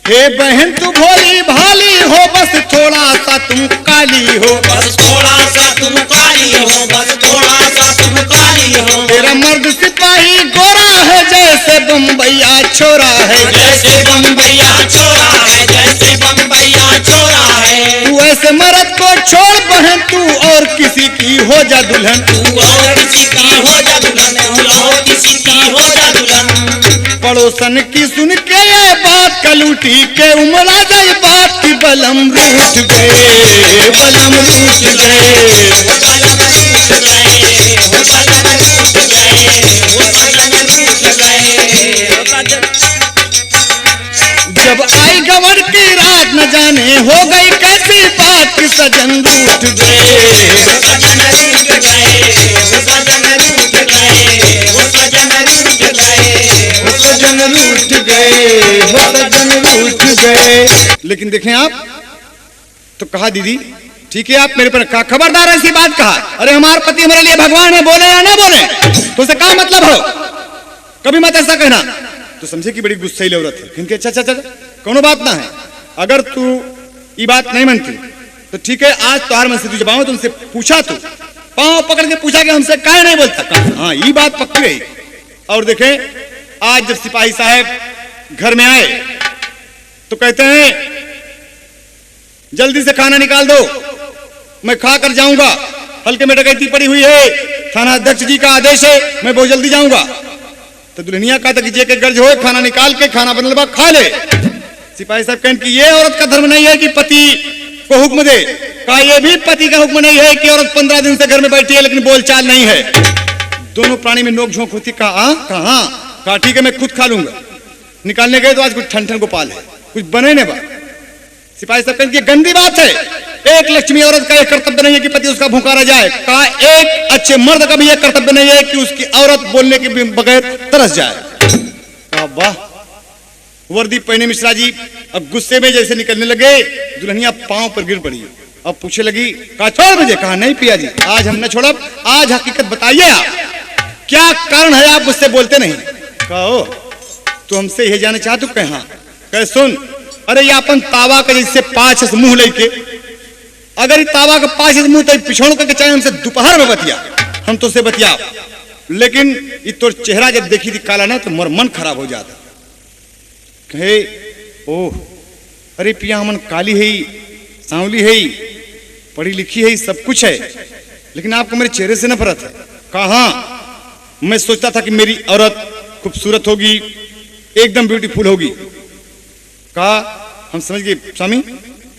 हे बहन तू भोली भाली हो, बस थोड़ा सा तुम काली हो, बस थोड़ा सा तुम काली हो, बस थोड़ा सा तुम काली हो। तेरा मर्द सिपाही गोरा है जैसे बम्बैया छोरा है, जैसे बम्बैया छोरा है, जैसे बम्बैया छोरा है। तू ऐसे मर्द को छोड़ बहन, तू और किसी की हो जा दुल्हन, तू और किसी की हो जा दुल्हन, तू और किसी की हो जा दुल्हन। पड़ोसन की सुन के ये बात कलूटी के उमड़ा गई बात की बलम रूठ गए, बलम रूठ गए। वो बलम रूठ गए, वो बलम रूठ गए, वो बलम रूठ गए, वो बलम। जब आई गवर की रात न जाने हो गई कैसी बात की सजन रूठ गए, वो सजन रूठ गए, वो सजन रूठ गए, वो सजन रूठ गए, वो सजन रूठ गए, वो सजन रूठ गए। लेकिन देखें आप तो कहा दीदी ठीक है आप मेरे पर कहा खबरदार ऐसी बात कहा, अरे हमारे पति हमारे लिए भगवान है, बोले या ना बोले तो उसे क्या मतलब हो, कभी मत ऐसा कहना। तो समझे कि बड़ी गुस्सैल औरत है, क्योंकि अच्छा अच्छा अच्छा कोनो बात ना है, अगर तू ये बात नहीं मानती तो ठीक है, आज तुम्हारे मन से तुझे पाऊँ तुमसे पूछा, तो पाँव पकड़ के पूछा कि हमसे क्या नहीं बोलता, हाँ ये बात पक्की रही। और देखें आज जब सिपाही साहब घर में आए तो कहते हैं जल्दी से खाना निकाल दो, मैं खा कर जाऊंगा, हल्के में डकैती पड़ी हुई है, थाना अध्यक्ष जी का आदेश है, मैं बहुत जल्दी जाऊंगा। तो दुल्हनिया कहता कि जे के गर्ज हो खाना निकाल के खाना बनल बा खा ले। सिपाही साहब कहते कि ये औरत का धर्म नहीं है कि पति को हुक्म दे, कहा ये भी पति का हुक्म नहीं है कि औरत 15 दिन से घर में बैठी है लेकिन बोलचाल नहीं है। दोनों प्राणी में नोक झोंक होती, कहा ठीक है मैं खुद खा लूंगा। निकालने गए तो आज कुछ ठन गोपाल है, कुछ बने ने बा। सिपाही साहब कहते गंदी बात है, एक लक्ष्मी औरत का यह कर्तव्य नहीं है कि पति उसका भूखा रह जाए, कहा एक अच्छे मर्द का भी यह कर्तव्य नहीं है कि उसकी औरत बोलने के बगैर तरस जाए। कहा वाह। वर्दी पहने मिश्रा जी अब गुस्से में जैसे निकलने लगे, दुल्हनिया पांव पर गिर पड़ी, अब पूछे लगी कहा छोड़ मुझे, कहा नहीं पिया जी आज हम न छोड़ा, आज हकीकत बताइए आप क्या कारण है आप मुझसे बोलते नहीं। कहो तो हमसे यह जाने चाहते हो, कहे हाँ, कहे सुन, अरे ये अपन तावा का जैसे 5 मुंह लेके, अगर तावा का 5 मुंह तो पिछोड़ करके चाहे हमसे दोपहर में बतिया, हम तो से बतिया, लेकिन ये तो चेहरा जब देखी थी काला ना तो मोर मन खराब हो जाता। कहे ओह अरे पिया हमन काली है, सांवली है, पढ़ी लिखी है, सब कुछ है, लेकिन आपको मेरे चेहरे से नफरत है। कहा हाँ मैं सोचता था कि मेरी औरत खूबसूरत होगी, एकदम ब्यूटीफुल होगी। कहा हम समझ गए स्वामी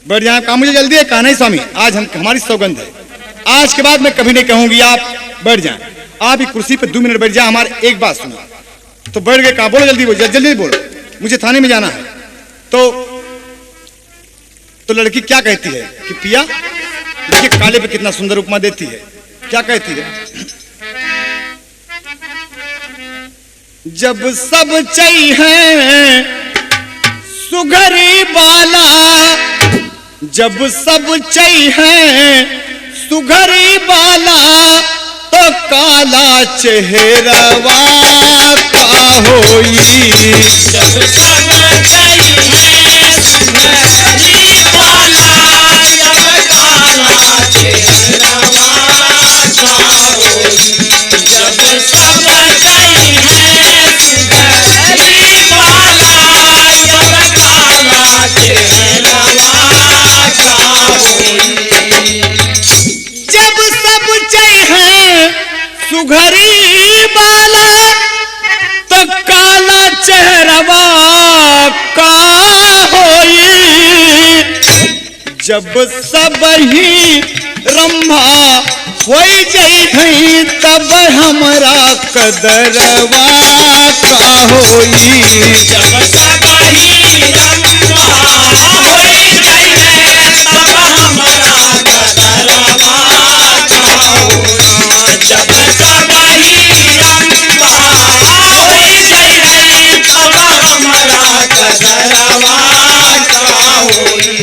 बैठ जाए, कहा मुझे जल्दी है, कहा नहीं स्वामी आज हमारी सौगंध है, आज के बाद मैं कभी नहीं कहूंगी आप बैठ जाएं, आप ही कुर्सी पे 2 मिनट बैठ जाए, हमारे एक बात सुनो। तो बैठ गए, कहा बोलो जल्दी बोलो, जल्दी बोलो मुझे थाने में जाना है। तो लड़की क्या कहती है कि पिया देखिए काले पे कितना सुंदर उपमा देती है, क्या कहती है, जब सब चाहिए सुघरी बाला, जब सब चाहिए सुघरी बाला, तो काला चेहरवा का होई। जब सब चाहिए सुनहरी बाला, जब काला चेहरवा का होई। जब सब चाहिए सुनहरी बाला, जब जब सब ही रंभा होई जई भई तब हमरा कदरवा का होई। जब सबही रंभा होई गई है तब हमरा कदरवा का होई। जब सबही रंभा होई गई है तब हमरा कदरवा का होई।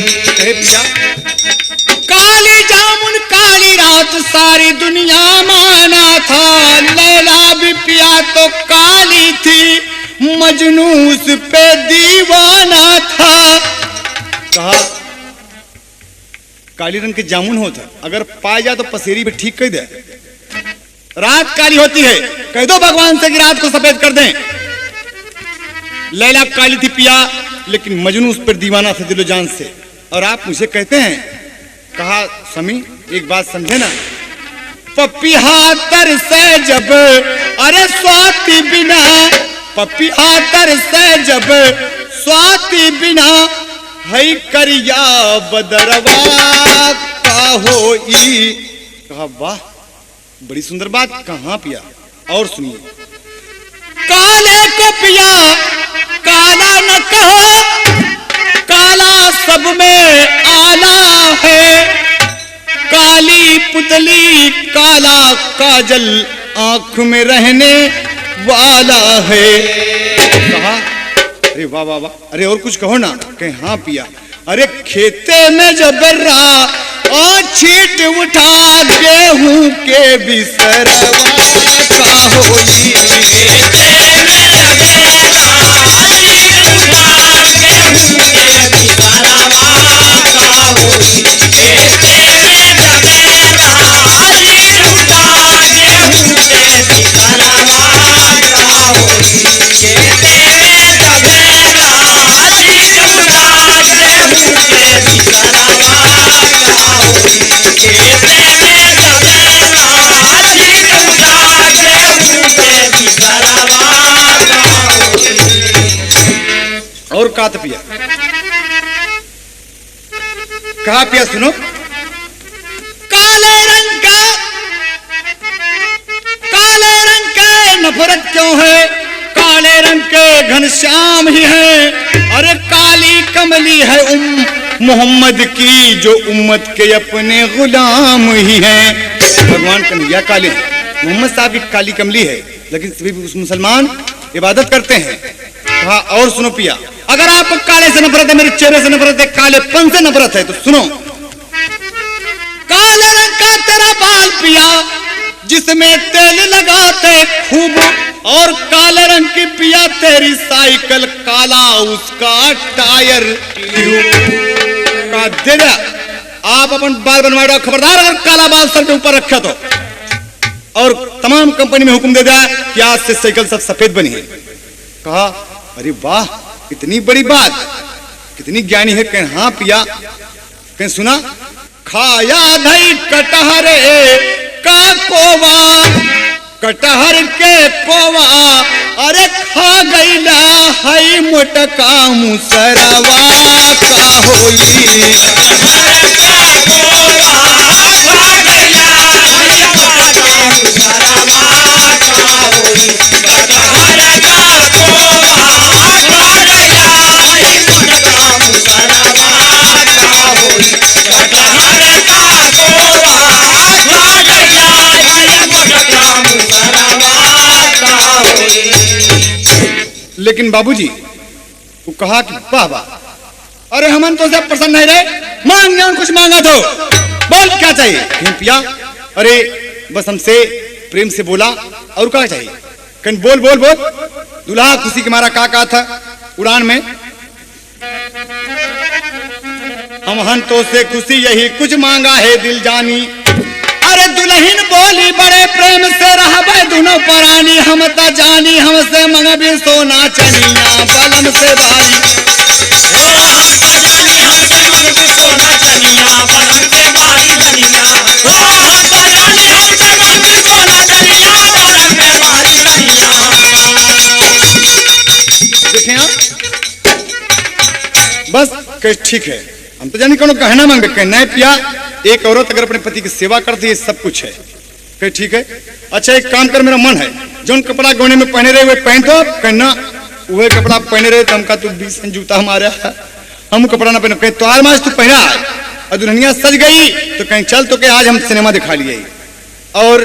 काली जामुन काली रात सारी दुनिया माना था, लैला भी पिया तो काली थी, मजनू उस पे दीवाना था। कहा काली रंग के जामुन होता, अगर पाया जाए तो पसेरी पे ठीक कह दे। रात काली होती है, कह दो भगवान से कि रात को सफेद कर दें। लैला काली थी पिया, लेकिन मजनू उस पर दीवाना था दिलो जान से। और आप मुझे कहते हैं, कहा स्वामी एक बात समझे ना, पपिहा तर से जब अरे स्वाति बिना, पपिहा तर से जब स्वाति बिना, हई करिया बदरवा का होई। कहा वाह बड़ी सुंदर बात, कहाँ पिया? और सुनिए, काले को पिया काला न कहो, काला सब में आला है, काली पुतली काला काजल आंख में रहने वाला है। कहा अरे वाह वाह वाह, अरे और कुछ कहो ना। कहे हाँ पिया, अरे खेते में जब और छीट उठा गेहूं के बिसरवा का होई। और कहा था पिया, कहा पिया सुनो, काले रंग का नफरत क्यों है, काले रंग के घनश्याम ही है, अरे काली कमली है मोहम्मद की, जो उम्मत के अपने गुलाम ही हैं। भगवान कन्हैया काले हैं, मोहम्मद साहब की काली कमली है, लेकिन सभी मुसलमान इबादत करते हैं। कहा और सुनो पिया, अगर आपको काले से नफरत है, मेरे चेहरे से नफरत है, कालेपन से नफरत है, तो सुनो, काले रंग का तेरा बाल पिया जिसमें तेल लगाते खूब, और काले रंग की पिया तेरी साइकिल, काला उसका टायर का दे दे। आप अपन बाल बनवाए, खबरदार अगर काला बाल सर के ऊपर रखा तो। और तमाम कंपनी में हुक्म दे दिया कि आज से साइकिल सब सफेद बनी है। कहा अरे वाह कितनी बड़ी बात, कितनी ज्ञानी है। कहें हाँ पिया, कहें सुना, खाया धई कटहरे का कोवा, कटहर के कोवा, अरे खा गईला हई मोटका मुसरवा का होई। लेकिन बाबूजी वो कहा कि वाह वाह, अरे हमन तो सब प्रसन्न नहीं रहे, मांग जान कुछ मांगा तो बोल क्या चाहिए। क्यों पिया, अरे बस हमसे प्रेम से बोला, और क्या चाहिए। कहीं बोल बोल बोल। दुल्हा खुशी के मारा का था उड़ान में, हम हंतों से खुशी यही कुछ मांगा है दिल जानी, अरे दुल्हन बोली बड़े प्रेम से रहबे दोनों परानी, हम त जानी हमसे मंगबी सोना चनिया बलम से भारी। हम त जानी हमसे मंगबी सोना चनिया बलम से भारी धनिया। हम त जानी हमसे मंगबी सोना चनिया बलम से भारी धनिया। देखें आप, बस ठीक है, हम तो जानी कोनो गहना मांगे कहना है पिया। एक औरत अगर अपने पति की सेवा करती है सब कुछ है। कहे ठीक है, अच्छा एक काम कर, मेरा मन है जौन कपड़ा गौने में पहने रहे हुए पहन दो। कहना वह कपड़ा पहने रहे तो हमका तू 20 जूता हमारा हम कपड़ा ना पहने। कहीं त्योहार मास तू पहना है और दुल्हनिया सज गई तो कहीं चल तो के आज हम सिनेमा दिखा लिए। और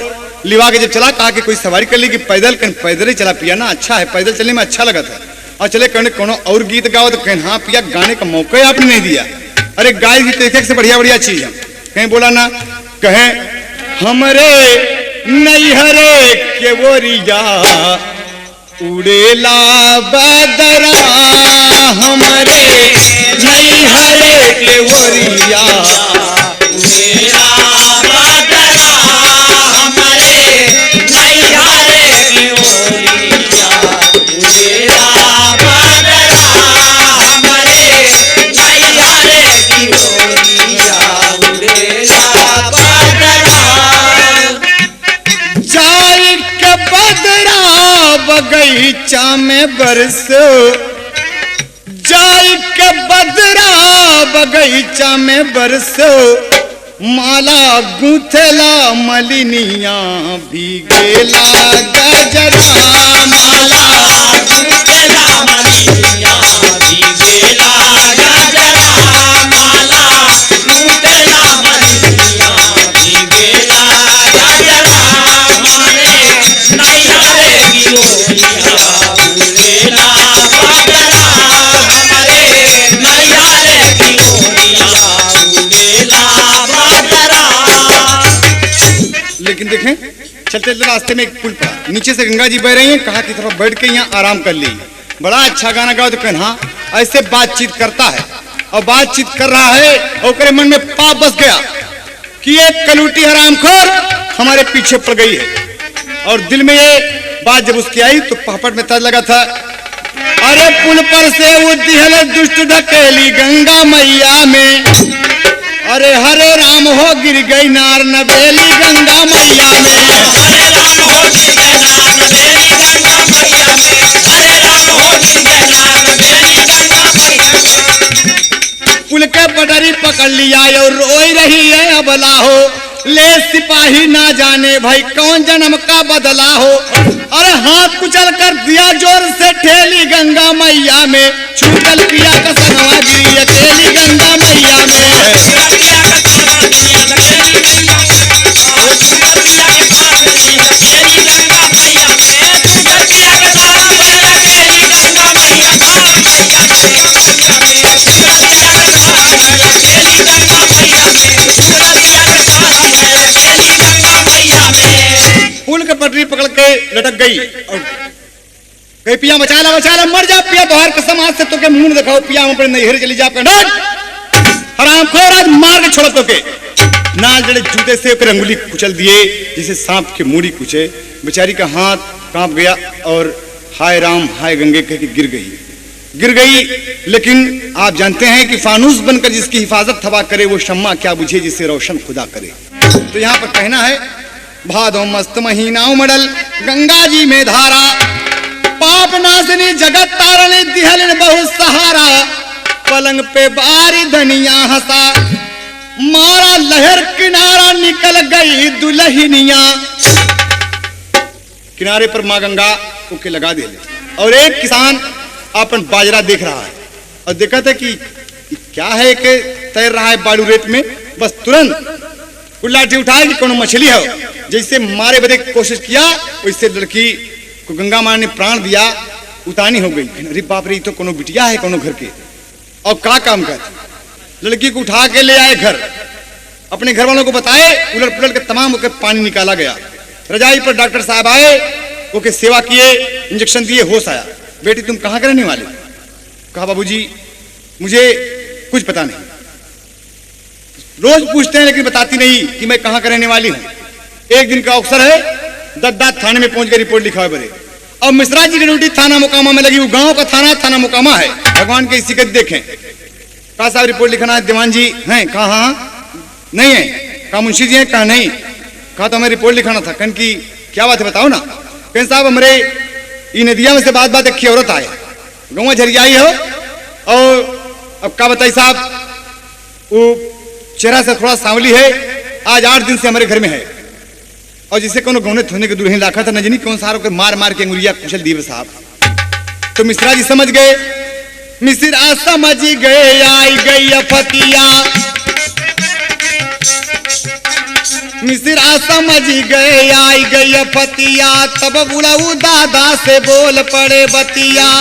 लिवा के जब चला कहा कि कोई सवारी कर ली कि पैदल, कहीं पैदल ही चला पिया ना, अच्छा है पैदल चलने में अच्छा लगा था। और चले कहने कोनो और गीत गाओ तो कहीं हाँ पिया गाने का मौका ही आपने नहीं दिया। अरे गाय गीत एक से बढ़िया बढ़िया चीज है। कहीं बोला ना, कहें हमरे नैहरे के बोरिया उड़ेला बदरा, हमरे नैहरे के बोरिया उड़ेला बदरा, हमारे नैहरे की ओरिया उड़ेला बदरा, हमारे नैहरे की ओरिया उड़ेला बदरा। जाई के बदरा बगीचा में बरसो, जाई के बदरा बगीचा में बरसो, माला गूंथेला मलिनिया भीगेला गजरा, माला गूंथेला मलिनिया भीगेला गजरा, माला गूंथेला मलिनिया भीगेला गजरा, हमारे नैहरे की ओरिया उड़ेला बदरा, हमारे नैहरे की ओरिया उड़ेला बदरा। लेकिन देखें चलते चलते रास्ते में एक पुल पड़ा, नीचे से गंगा जी बह रही हैं, कहा कि थोड़ा बैठ के यहाँ आराम कर ली। बड़ा अच्छा गाना गाओ तो कहना हाँ, ऐसे बातचीत करता है और बातचीत कर रहा है और उसके मन में पाप बस गया कि एक कलूटी हरामखोर हमारे पीछे पड़ गई है। और दिल में ये बात जब उसकी आई तो पापड़ में तज लगा था, अरे पुल पर से वो दिहल दुष्ट ढकेली गंगा मैया में, अरे हरे राम हो गिर गई नार नबेली गंगा मैया में, हरे राम हो गिर गए नार नबेली गंगा मैया में, हरे राम हो गिर गए नार नबेली गंगा मैया में। पुल के पटरी पकड़ लिया और रोई रही है अबला हो, ले सिपाही ना जाने भाई कौन जन्म का बदला हो। अरे हाथ कुचल कर दिया जोर से ठेली गंगा मैया में, छूटल पिया का सनवा गिरी अकेली गंगा मैया में। पुल के पटरी पकड़ के लटक गई और कहीं पिया बचा ला मर जा पिया, बाहर के समाज से तो के मुंह दिखाओ पिया, हम अपने नैहर चली जा हरामखोर आज मार के छोड़ तो के नाल जड़े जूते से अंगुली कुचल दिए जैसे सांप की मूड़ी कुचे। बेचारी का हाथ कांप गया और हाय राम हाय गंगे कह के गिर गई। लेकिन आप जानते हैं कि फानूस बनकर जिसकी हिफाजत थवा करे वो शम्मा क्या बुझे जिसे रोशन खुदा करे। तो यहाँ पर कहना है, भादो मस्त महीना उमड़ल गंगा जी में धारा, पाप नाशनी जगत तारने दिहलन बहुत सहारा, पलंग पे बारी धनिया हंसा, मारा लहर किनारा निकल गई दुल्हनिया। किनारे पर माँ गंगा उके लगा दे और एक किसान अपन बाजरा देख रहा है और देखा था कि क्या है कि तैर रहा है बालू रेत में। बस तुरंत लाठी उठाए कि कोनो मछली हो, जैसे मारे बदे कोशिश किया वैसे लड़की को गंगा माँ ने प्राण दिया, उतानी हो गई। अरे बाप रे, तो कोनो बिटिया है कोनो घर के और का काम कर। लड़की को उठा के ले आए घर, अपने घर वालों को बताए, उलट पुलट के तमाम के पानी निकाला गया। रजाई पर डॉक्टर साहब आए, ओके सेवा किए, इंजेक्शन दिए, होश आया। बेटी तुम कहाँ के रहने वाले? कहा बाबूजी मुझे कुछ पता नहीं, रोज पूछते हैं लेकिन बताती नहीं कि मैं कहाँ का रहने वाली हूँ। एक दिन का अवसर है, दद्दात थाने में पहुंच के रिपोर्ट लिखा है बड़े, और मिश्रा जी की ड्यूटी थाना मुकामा में लगी। वो गांव का थाना मुकामा है, भगवान की सिकत देखें। कहा साहब रिपोर्ट लिखना है, दीवान जी हैं? कहा हाँ नहीं है। कहा मुंशी जी हैं? कहा नहीं। कहा तो हमें रिपोर्ट लिखाना था। कहन की क्या बात है बताओ ना। कहन साहब हमारे ये नदिया में से बात एक औरत आए, गौवा झरियाई हो, और अब क्या बताई साहब, वो चेहरा से थोड़ा सांवली है, आज 8 दिन से हमारे घर में है, और जिसे कोनो गौने धोने के दुल्हन लाखा था, न जानी कौन सारों के मार मार के अंगुरिया कुचल दिए साहब। तो मिश्रा जी समझ गए, मिश्रा समझ गए, आई गई अफतिया, मिश्रा समझ गए, आई गई अफतिया, तब बुलाऊ दादा से बोल पड़े बतिया,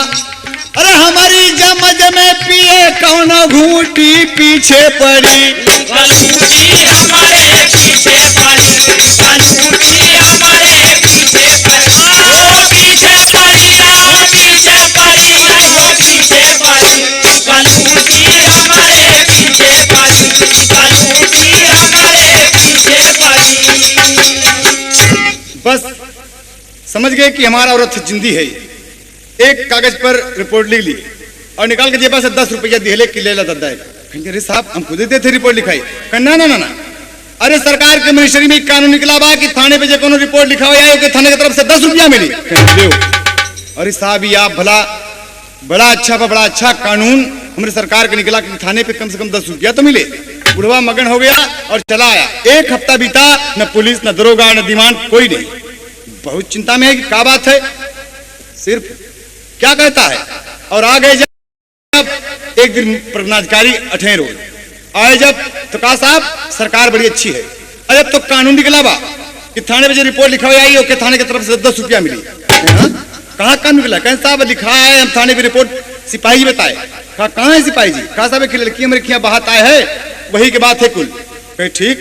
अरे हमारी जमज में पिए कौन घूटी पीछे पड़ी, कलूटी हमारे पीछे पड़ी, कलूटी हमारे पीछे पड़ी, ओ पीछे पड़ी, ओ पीछे पड़ी, ओ पीछे पड़ी, कलूटी हमारे पीछे पड़ी, कलूटी हमारे पीछे पड़ी। बस समझ गए कि हमारा औरत जिंदी है। एक कागज पर रिपोर्ट लिख ली और निकाल के जेबा से 10 रुपया दिहले कि ले ला दादा। अरे साहब हम खुद देते थे रिपोर्ट लिखाई, ना ना ना ना, अरे सरकार के मिनिस्ट्री में कानून निकला बा कि थाने पे जो कोनो रिपोर्ट लिखा हुआ है थाने की तरफ से 10 रुपया मिली। अरे साहब ये आप भला बड़ा अच्छा कानून हमारे सरकार का निकला कि थाने पे कम से कम 10 रुपया तो मिले। बुढ़वा मगन हो गया और चला आया। 1 हफ्ता बीता, न पुलिस न दरोगा न दीवान कोई नहीं। बहुत चिंता में है कि क्या बात है, सिर्फ क्या कहता है। और आ गए जब एक दिन प्रगनाधिकारी 8वें रोज आए जब, तो कहा साहब सरकार बड़ी अच्छी है, अरे अब तो कानून निकला बा कि थाने पे जो रिपोर्ट लिखा हुआ है थाने की तरफ से 10 रुपया मिली। कहाँ कानून निकला? कहें साहब लिखा है हम थाने की रिपोर्ट सिपाही बताए। कहा कहाँ है सिपाही जी? कहा साहब लड़कियां मरिखियां बाहर आए है वही की बात है कुल। कहे ठीक,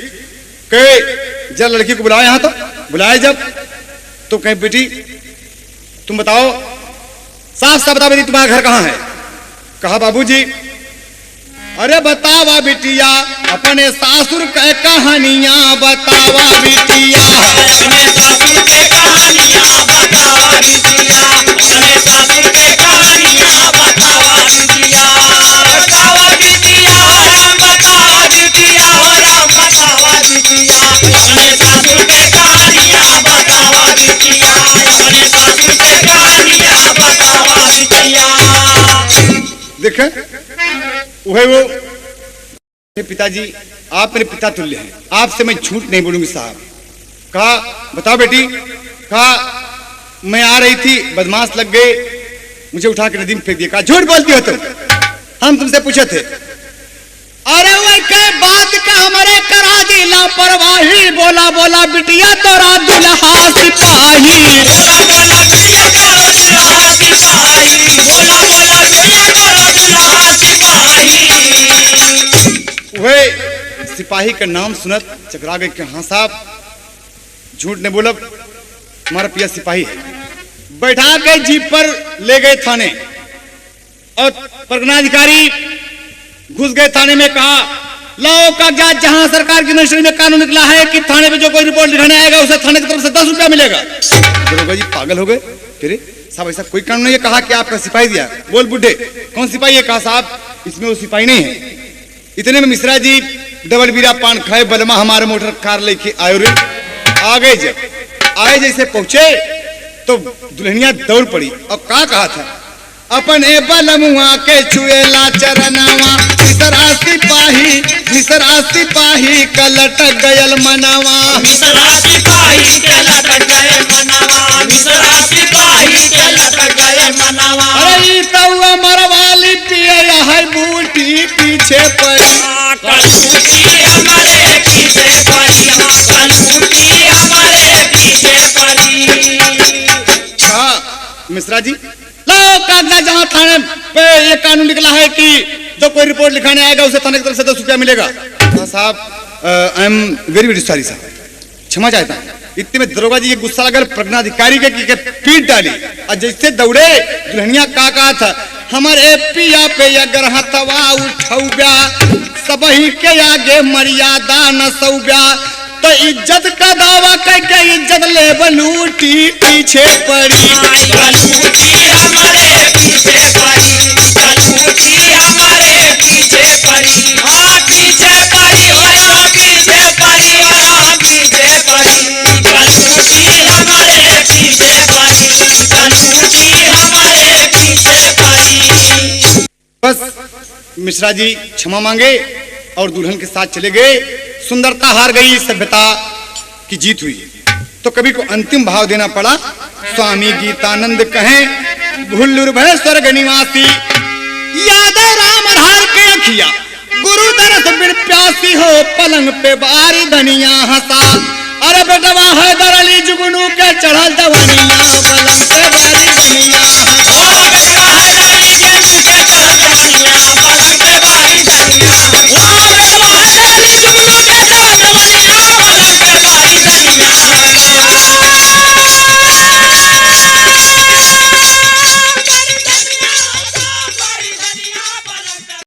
कहे जब लड़की को बुलाए यहाँ तो बुलाए जब, तो कहे बेटी तुम बताओ, साफ साफ बता बेटी तुम्हारा घर कहाँ है? कहा बाबूजी। अरे बतावा बिटिया अपने सासुर के कहानियां बतावा बिटिया, अपने सासुर के कहानियां बतावा बिटिया, अपने सासुर के कहानियां बतावा बिटिया, बतावा बिटिया, राम बतावा बिटिया, हो राम बतावा बिटिया, अपने सासुर के कहानियां बतावा बिटिया, अपने सासुर के कहानियां बतावा बिटिया। देखे वही वो पिताजी आप मेरे पिता तुल्य हैं, आपसे मैं झूठ नहीं बोलूंगी साहब। कहा बताओ बेटी। कहा मैं आ रही थी, बदमाश लग गए, मुझे उठा के नदी में फेंक दिया। कहा झूठ बोलती हो तुम, हम तुमसे पूछे थे। अरे वही के बात का हमारे करा दी लापरवाही, बोला बोला बिटिया तोरा दुल्हा सिपाही, बोला बोला बिटिया तोरा दुल्हा सिपाही, बोला बोला बिटिया तोरा दुल्हा सिपाही। वह सिपाही का नाम सुनत चकरा गए कि हाँ साहब झूठ नहीं बोलब, हमारा पिया सिपाही है। बैठा के जीप पर ले गए थाने और परगनाधिकारी घुस गए थाने में। कहा लाओ कागजात, जहां सरकार की मिनिस्ट्री में कानून निकला है कि थाने पे जो कोई रिपोर्ट लिखाने आएगा उसे थाने की तरफ से 10 रुपया मिलेगा। दरोगा जी पागल हो गए, फिर साहब ऐसा कोई कानून नहीं है। कहा कि आपका सिपाही दिया। बोल बुढ़े कौन सिपाही है? कहा साहब इसमें वो सिपाही नहीं है। इतने में मिश्रा जी डबल बीरा पान खाए बलमा हमारे मोटर कार लेके आए रे। आ गए, जब आए जैसे पहुंचे तो दुल्हनिया दौड़ पड़ी और क्या कहा था, अपने बलमुआ के छुएला चरनावा, मिसरा सिपाही का लटक गयल मनावा, मिसरा सिपाही के लटक गए मनावा, मिसरा सिपाही के लटक गए मनावा। अरे तो मरवाली पिए है बूटी पीछे पड़ी, कलूटी हमारे पीछे पड़ी, कलूटी हमारे पीछे पड़ी। हाँ मिश्रा जी लाओ कागजात, जहाँ थाने पे ये कानून निकला है कि जो कोई रिपोर्ट लिखाने आएगा उसे थाने की तरफ से 10 रुपया मिलेगा। हाँ साहब I am very very sorry साहब, क्षमा चाहता हूँ। इतने में दरोगा जी ये गुस्सा लगा प्रगनाधिकारी के पीट डाली और जैसे दौड़े दुल्हनिया का कहा था, हमारे पिया पे अगर हथवा उठौब्या सबही के आगे मर्यादा न सौब्या, तो इज्जत का दावा करके इज्जत ले बलूटी पीछे पड़ी, कलूटी हमारे पीछे पड़ी, कलूटी हमारे पीछे पड़ी, हाँ पीछे पड़ी, हाँ पीछे पड़ी, हाँ पीछे पड़ी, कलूटी हमारे पीछे पड़ी, कलूटी हमारे पीछे पड़ी। बस मिश्रा जी क्षमा मांगे और दुल्हन के साथ चले गए। सुंदरता हार गई, सभ्यता की जीत हुई। तो कवि को अंतिम भाव देना पड़ा। स्वामी गीतानंद कहें भुल्लुर भय स्वर्ग निवासी, यादव राम आधार के अखिया गुरु दरस बिन प्यासी हो, पलंग पे बारी धनिया हंसा। अरे बेटवा हैदर अली जुगनू के चढ़ल जवानिया, पलंग पे बारी धनिया हंसा।